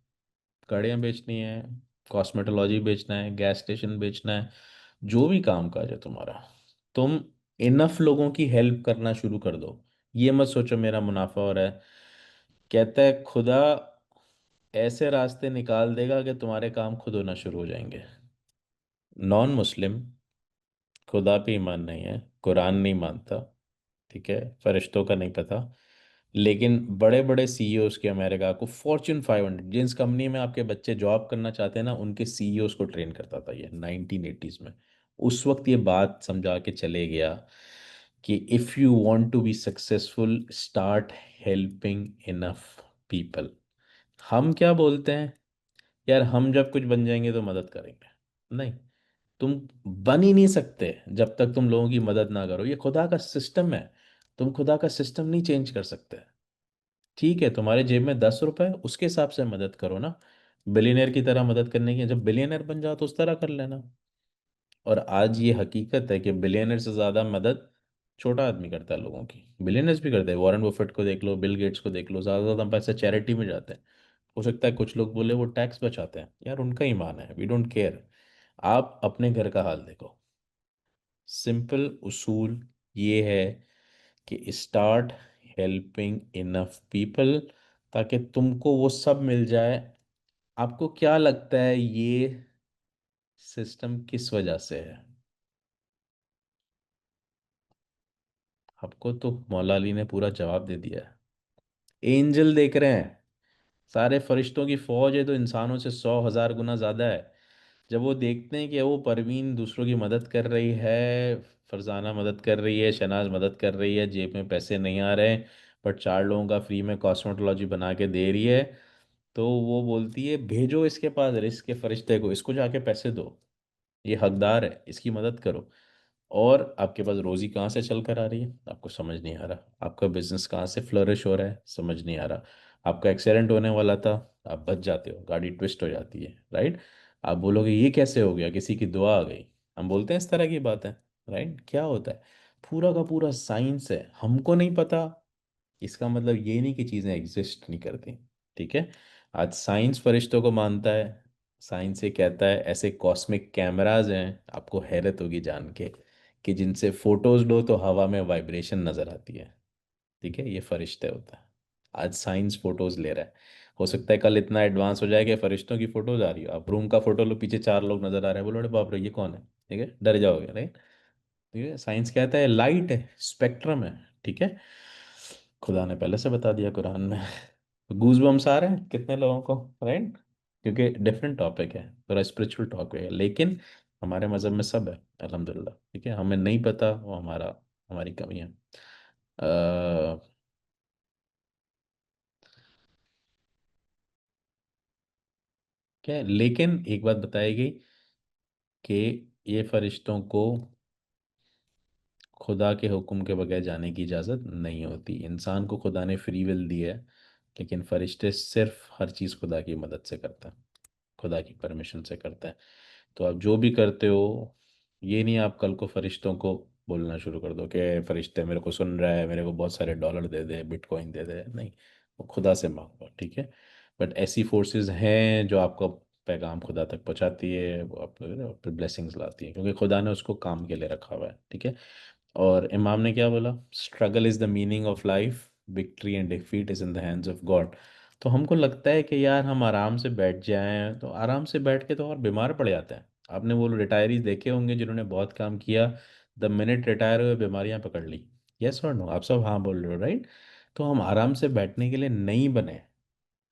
गाड़ियाँ बेचनी है, कॉस्मेटोलॉजी बेचना है, गैस स्टेशन बेचना है, जो भी काम काज है तुम्हारा, तुम इनफ लोगों की हेल्प करना शुरू कर दो। ये मत सोचो मेरा मुनाफा हो रहा है। कहता है खुदा ऐसे रास्ते निकाल देगा कि तुम्हारे काम खुद होना शुरू हो जाएंगे। नॉन मुस्लिम, खुदा पे ईमान नहीं है, कुरान नहीं मानता, ठीक है, फरिश्तों का नहीं पता, लेकिन बड़े बड़े सीईओज के, अमेरिका को फॉर्च्यून 500 जिस कंपनी में आपके बच्चे जॉब करना चाहते हैं ना, उनके सीईओज को ट्रेन करता था ये 1980s में। उस वक्त ये बात समझा के चले गया कि if you want to be successful start helping enough people. हम क्या बोलते हैं, यार हम जब कुछ बन जाएंगे तो मदद करेंगे। नहीं, तुम बन ही नहीं सकते जब तक तुम लोगों की मदद ना करो। ये खुदा का सिस्टम है, तुम खुदा का सिस्टम नहीं चेंज कर सकते। ठीक है, तुम्हारे जेब में 10 रुपए, उसके हिसाब से मदद करो ना। बिलियनर की तरह मदद करने की, जब बिलियनर बन जाओ तो उस तरह कर लेना। और आज ये हकीकत है कि बिलियनर से ज़्यादा मदद छोटा आदमी करता है लोगों की। बिलियनर्स भी करते हैं, वॉरेन बफेट को देख लो, बिल गेट्स को देख लो, ज़्यादा से ज़्यादा पैसे चैरिटी में जाते हैं। हो सकता है कुछ लोग बोले वो टैक्स बचाते हैं, यार उनका ईमान है, वी डोंट केयर। आप अपने घर का हाल देखो। सिंपल उसूल ये है कि स्टार्ट हेल्पिंग इनफ पीपल, ताकि तुमको वो सब मिल जाए। आपको क्या लगता है ये सिस्टम किस वजह से है? आपको तो मौला अली ने पूरा जवाब दे दिया है। एंजल देख रहे हैं, सारे फरिश्तों की फौज है, तो इंसानों से 100,000 गुना ज़्यादा है। जब वो देखते हैं कि वो परवीन दूसरों की मदद कर रही है, फरजाना मदद कर रही है, शनाज मदद कर रही है, जेब में पैसे नहीं आ रहे, बट 4 लोगों का फ्री में कॉस्मेटोलॉजी बना के दे रही है, तो वो बोलती है भेजो इसके पास रिस्क के फरिश्ते को, इसको जाके पैसे दो, ये हकदार है, इसकी मदद करो। और आपके पास रोजी कहाँ से चल कर आ रही है, आपको समझ नहीं आ रहा। आपका बिजनेस कहाँ से फ्लरिश हो रहा है, समझ नहीं आ रहा। आपका एक्सीडेंट होने वाला था, आप बच जाते हो, गाड़ी ट्विस्ट हो जाती है, राइट? आप बोलोगे ये कैसे हो गया, किसी की दुआ आ गई। हम बोलते हैं इस तरह की बात है, राइट? क्या होता है, पूरा का पूरा साइंस है, हमको नहीं पता। इसका मतलब ये नहीं कि चीज़ें एग्जिस्ट नहीं करती। ठीक है। आज साइंस फरिश्तों को मानता है। साइंस ये कहता है ऐसे कॉस्मिक कैमराज हैं, आपको हैरत होगी जान के, कि जिनसे फोटोज लो तो हवा में वाइब्रेशन नजर आती है। ठीक है, ये फरिश्ते होता है। आज साइंस फोटोज ले रहा है। हो सकता है कल इतना एडवांस हो जाए कि फरिश्तों की फोटोज आ रही हो, आप रूम का फोटो लो, पीछे 4 लोग नजर आ रहे हैं, बोलो अरे बाप रे ये कौन है, ठीक है, डर जाओगे, राइट। ठीक है, साइंस कहता है लाइट है, स्पेक्ट्रम है, ठीक है। खुदा ने पहले से बता दिया कुरान में। गूज बम्स आ रहे हैं कितने लोगों को, राइट। क्योंकि डिफरेंट टॉपिक है, थोड़ा स्पिरिचुअल टॉपिक है, लेकिन हमारे मज़हब में सब है अल्हम्दुलिल्लाह, ठीक है। हमें नहीं पता, वो हमारी कमी है। क्या है? लेकिन एक बात बताएगी कि ये फरिश्तों को खुदा के हुक्म के बगैर जाने की इजाज़त नहीं होती। इंसान को खुदा ने फ्री विल दी है, लेकिन फरिश्ते सिर्फ हर चीज़ खुदा की मदद से करते हैं, खुदा की परमिशन से करते हैं। तो आप जो भी करते हो, ये नहीं आप कल को फरिश्तों को बोलना शुरू कर दो कि फरिश्ते मेरे को सुन रहा है, मेरे को बहुत सारे डॉलर दे दे, बिटकॉइन दे दे, नहीं। वो खुदा से मांगो, ठीक है। बट ऐसी फोर्सेस हैं जो आपको पैगाम खुदा तक पहुंचाती है, वो आप पर ब्लेसिंग्स लाती है, क्योंकि खुदा ने उसको काम के लिए रखा हुआ है, ठीक है। और इमाम ने क्या बोला, struggle is the meaning of life, victory and defeat is in the hands of God. तो हमको लगता है कि यार हम आराम से बैठ जाएं, तो आराम से बैठ के तो और बीमार पड़ जाते हैं। आपने वो रिटायरीज देखे होंगे जिन्होंने बहुत काम किया, द मिनट रिटायर हुए बीमारियां पकड़ ली। यस और नो, आप सब हाँ बोल रहे हो, राइट। तो हम आराम से बैठने के लिए नहीं बने।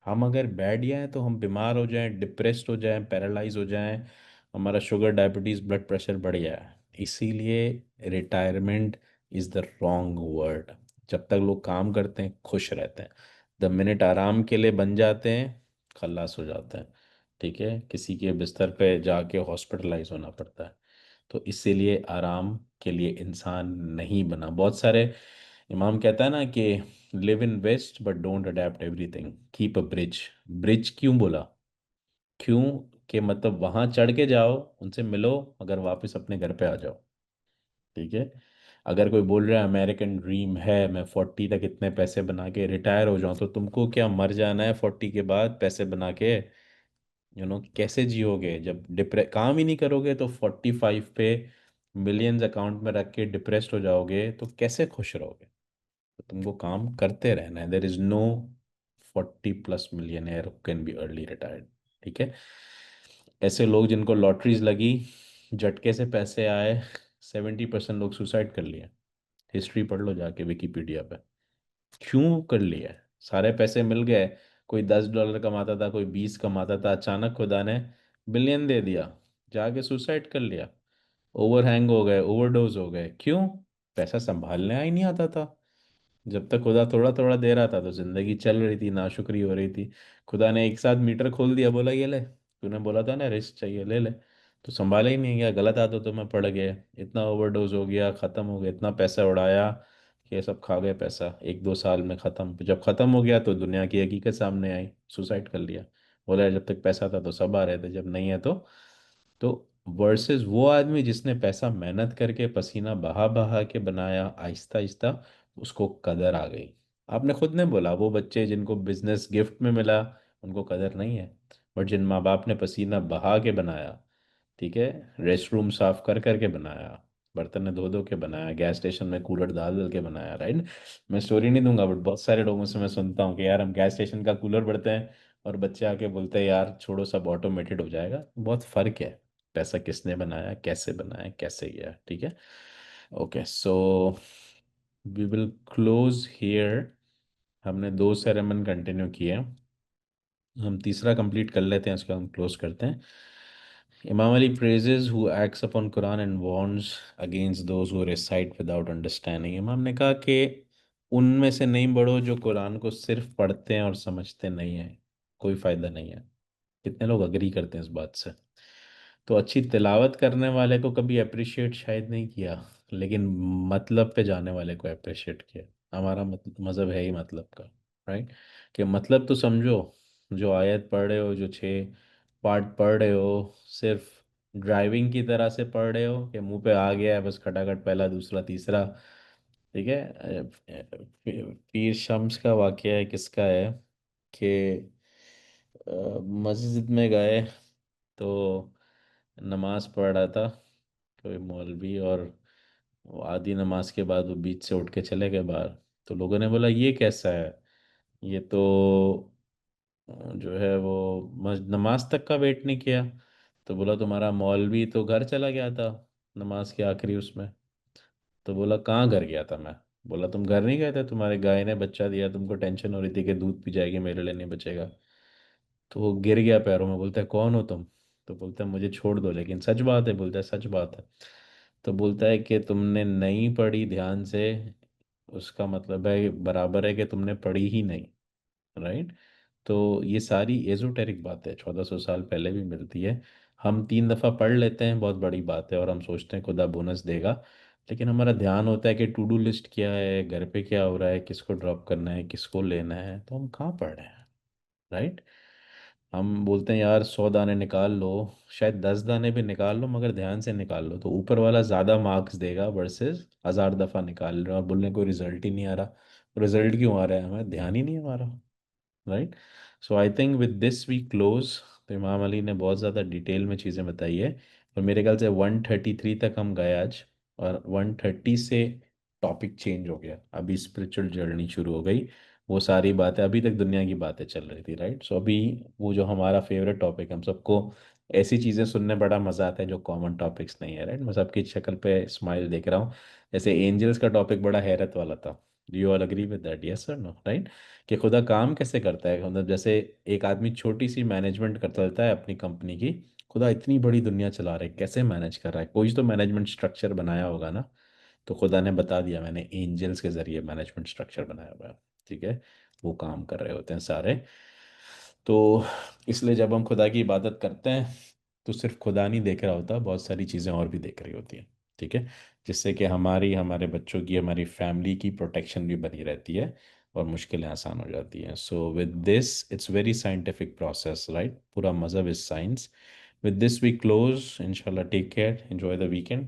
हम अगर बैठ जाएं तो हम बीमार हो जाएं, डिप्रेस्ड हो जाएं, पैरालाइज हो जाएं, हमारा शुगर, डायबिटीज़, ब्लड प्रेशर बढ़ जाए। इसीलिए retirement is the wrong word. जब तक लोग काम करते हैं खुश रहते हैं, द मिनट आराम के लिए बन जाते हैं खल्लास हो जाते हैं, ठीक है। किसी के बिस्तर पे जाके हॉस्पिटलाइज होना पड़ता है। तो इसीलिए आराम के लिए इंसान नहीं बना। बहुत सारे इमाम कहता है ना कि live in west but don't adapt everything, keep a bridge. Bridge क्यों बोला? क्यों? कि मतलब वहां चढ़ के जाओ, उनसे मिलो, मगर वापस अपने घर पे आ जाओ, ठीक है। अगर कोई बोल रहा है अमेरिकन ड्रीम है मैं 40 तक इतने पैसे बना के रिटायर हो जाऊं, तो तुमको क्या मर जाना है 40 के बाद पैसे बना के? कैसे जियोगे जब डिप्रे काम ही नहीं करोगे? तो 45 पे मिलियंस अकाउंट में रख के डिप्रेस्ड हो जाओगे तो कैसे खुश रहोगे? तो तुमको काम करते रहना है। There is no 40+ millionaire can be early retired, ठीक है। ऐसे लोग जिनको लॉटरीज लगी, झटके से पैसे आए, 70% लोग सुसाइड कर लिए। हिस्ट्री पढ़ लो जाके विकीपीडिया पे। क्यों कर लिया? सारे पैसे मिल गए, कोई $10 कमाता था, कोई 20 कमाता था, अचानक खुदा ने बिलियन दे दिया, जाके सुसाइड कर लिया। ओवर हैंग हो गए, ओवरडोज हो गए, क्यों? पैसा संभालने ही नहीं आता था। जब तक खुदा थोड़ा थोड़ा दे रहा था तो जिंदगी चल रही थी, नाशुक्री हो रही थी। खुदा ने एक साथ मीटर खोल दिया, बोला ये ले, तूने बोला था ना रिस्क चाहिए, ले ले। तो संभाला ही नहीं गया, गलत आदतों में पड़ गए, इतना ओवरडोज हो गया, ख़त्म हो गया, इतना पैसा उड़ाया कि ये सब खा गए पैसा, 1-2 साल में ख़त्म। जब ख़त्म हो गया तो दुनिया की हकीकत सामने आई, सुसाइड कर लिया। बोला जब तक पैसा था तो सब आ रहे थे, जब नहीं है तो वर्सेस वो आदमी जिसने पैसा मेहनत करके पसीना बहा बहा के बनाया, आहिस्ता आहिस्ता उसको कदर आ गई। आपने खुद ने बोला वो बच्चे जिनको बिजनेस गिफ्ट में मिला उनको कदर नहीं है, बट जिन माँ बाप ने पसीना बहा के बनाया, ठीक है, रेस्ट रूम साफ कर करके बनाया, बर्तन धो धो के बनाया, गैस स्टेशन में कूलर डाल डाल के बनाया, राइट। मैं स्टोरी नहीं दूंगा, बट बहुत सारे लोगों से मैं सुनता हूँ कि यार हम गैस स्टेशन का कूलर बढ़ते हैं और बच्चे आके बोलते हैं यार छोड़ो सब ऑटोमेटेड हो जाएगा। बहुत फर्क है, पैसा किसने बनाया, कैसे गया, ठीक है। Okay, so we will close here. हमने 2 सेरेमन कंटिन्यू किए, हम तीसरा कंप्लीट कर लेते हैं, उसको हम क्लोज करते हैं। Imam Ali praises who acts upon Quran and warns against those who recite without understanding. इमाम ने कहा कि उनमें से नहीं बढ़ो जो कुरान को सिर्फ पढ़ते हैं और समझते नहीं हैं, कोई फायदा नहीं है। कितने लोग अग्री करते हैं इस बात से? तो अच्छी तिलावत करने वाले को कभी अप्रिशिएट शायद नहीं किया, लेकिन मतलब पे जाने वाले को अप्रिशिएट किया। हमारा मज़हब है ही मतलब का, राइट। कि मतलब तो समझो, जो आयत पढ़ रहे हो, जो 6 पार्ट पढ़ रहे हो, सिर्फ ड्राइविंग की तरह से पढ़ रहे हो कि मुंह पे आ गया है बस खटाखट पहला दूसरा तीसरा, ठीक है। पीर शम्स का वाकया है, किसका है कि मस्जिद में गए तो नमाज पढ़ रहा था कोई मौलवी, और वो आधी नमाज के बाद वो बीच से उठ के चले गए बाहर। तो लोगों ने बोला ये कैसा है, ये तो जो है वो नमाज तक का वेट नहीं किया। तो बोला तुम्हारा मौलवी तो घर चला गया था नमाज के आखिरी उसमें। तो बोला कहाँ घर गया था मैं। बोला तुम घर नहीं गए थे, तुम्हारे गाय ने बच्चा दिया, तुमको टेंशन हो रही थी कि दूध पी जाएगी, मेरे लिए नहीं बचेगा। तो वो गिर गया पैरों में, बोलता है कौन हो तुम। तो बोलता है मुझे छोड़ दो, लेकिन सच बात है। बोलता है सच बात है। तो बोलता है कि तुमने नहीं पढ़ी ध्यान से, उसका मतलब है बराबर है कि तुमने पढ़ी ही नहीं। राइट। तो ये सारी एजोटेरिक बात है, 1400 साल पहले भी मिलती है। हम 3 दफ़ा पढ़ लेते हैं, बहुत बड़ी बात है, और हम सोचते हैं खुदा बोनस देगा। लेकिन हमारा ध्यान होता है कि टू डू लिस्ट क्या है, घर पे क्या हो रहा है, किसको ड्रॉप करना है, किसको लेना है, तो हम कहाँ पढ़ रहे हैं। राइट। हम बोलते हैं यार 100 दाने निकाल लो, शायद 10 दाने भी निकाल लो, मगर ध्यान से निकाल लो, तो ऊपर वाला ज़्यादा मार्क्स देगा वर्सेस 1000 दफ़ा निकाल रहे हो और बोलने कोई रिजल्ट ही नहीं आ रहा। रिजल्ट क्यों आ रहा है, हमें ध्यान ही नहीं है हमारा। Right. So I think with this we close. तो इमाम अली ने बहुत ज़्यादा डिटेल में चीज़ें बताई है, और मेरे ख्याल से 133 तक हम गए आज, और 130 से टॉपिक चेंज हो गया, अभी स्पिरिचुअल जर्नी शुरू हो गई। वो सारी बातें, अभी तक दुनिया की बातें चल रही थी। राइट। सो अभी वो जो हमारा फेवरेट टॉपिक, हम सबको ऐसी चीज़ें सुनने बड़ा मज़ा आता है जो कॉमन टॉपिक्स नहीं है। राइट। मैं सबकी शक्ल पे स्माइल देख रहा हूँ। जैसे एंजल्स का टॉपिक बड़ा हैरत वाला था। You all agree with that, yes sir no, right. कि खुदा काम कैसे करता है, मतलब जैसे एक आदमी छोटी सी मैनेजमेंट कर चलता है अपनी कंपनी की, खुदा इतनी बड़ी दुनिया चला रहा है, कैसे मैनेज कर रहा है, कोई तो मैनेजमेंट स्ट्रक्चर बनाया होगा ना। तो खुदा ने बता दिया, मैंने एंजल्स के जरिए मैनेजमेंट स्ट्रक्चर बनाया हुआ है। ठीक है। वो काम कर रहे होते हैं सारे। तो इसलिए जब हम खुदा की इबादत करते हैं, तो सिर्फ खुदा नहीं देख रहा होता, बहुत सारी चीज़ें और भी देख रही होती हैं। ठीक है। जिससे कि हमारी, हमारे बच्चों की, हमारी फैमिली की प्रोटेक्शन भी बनी रहती है, और मुश्किलें आसान हो जाती हैं। So with this it's very scientific process, right. पूरा मज़हब is science. With this we close, इंशाल्लाह take care, enjoy the weekend.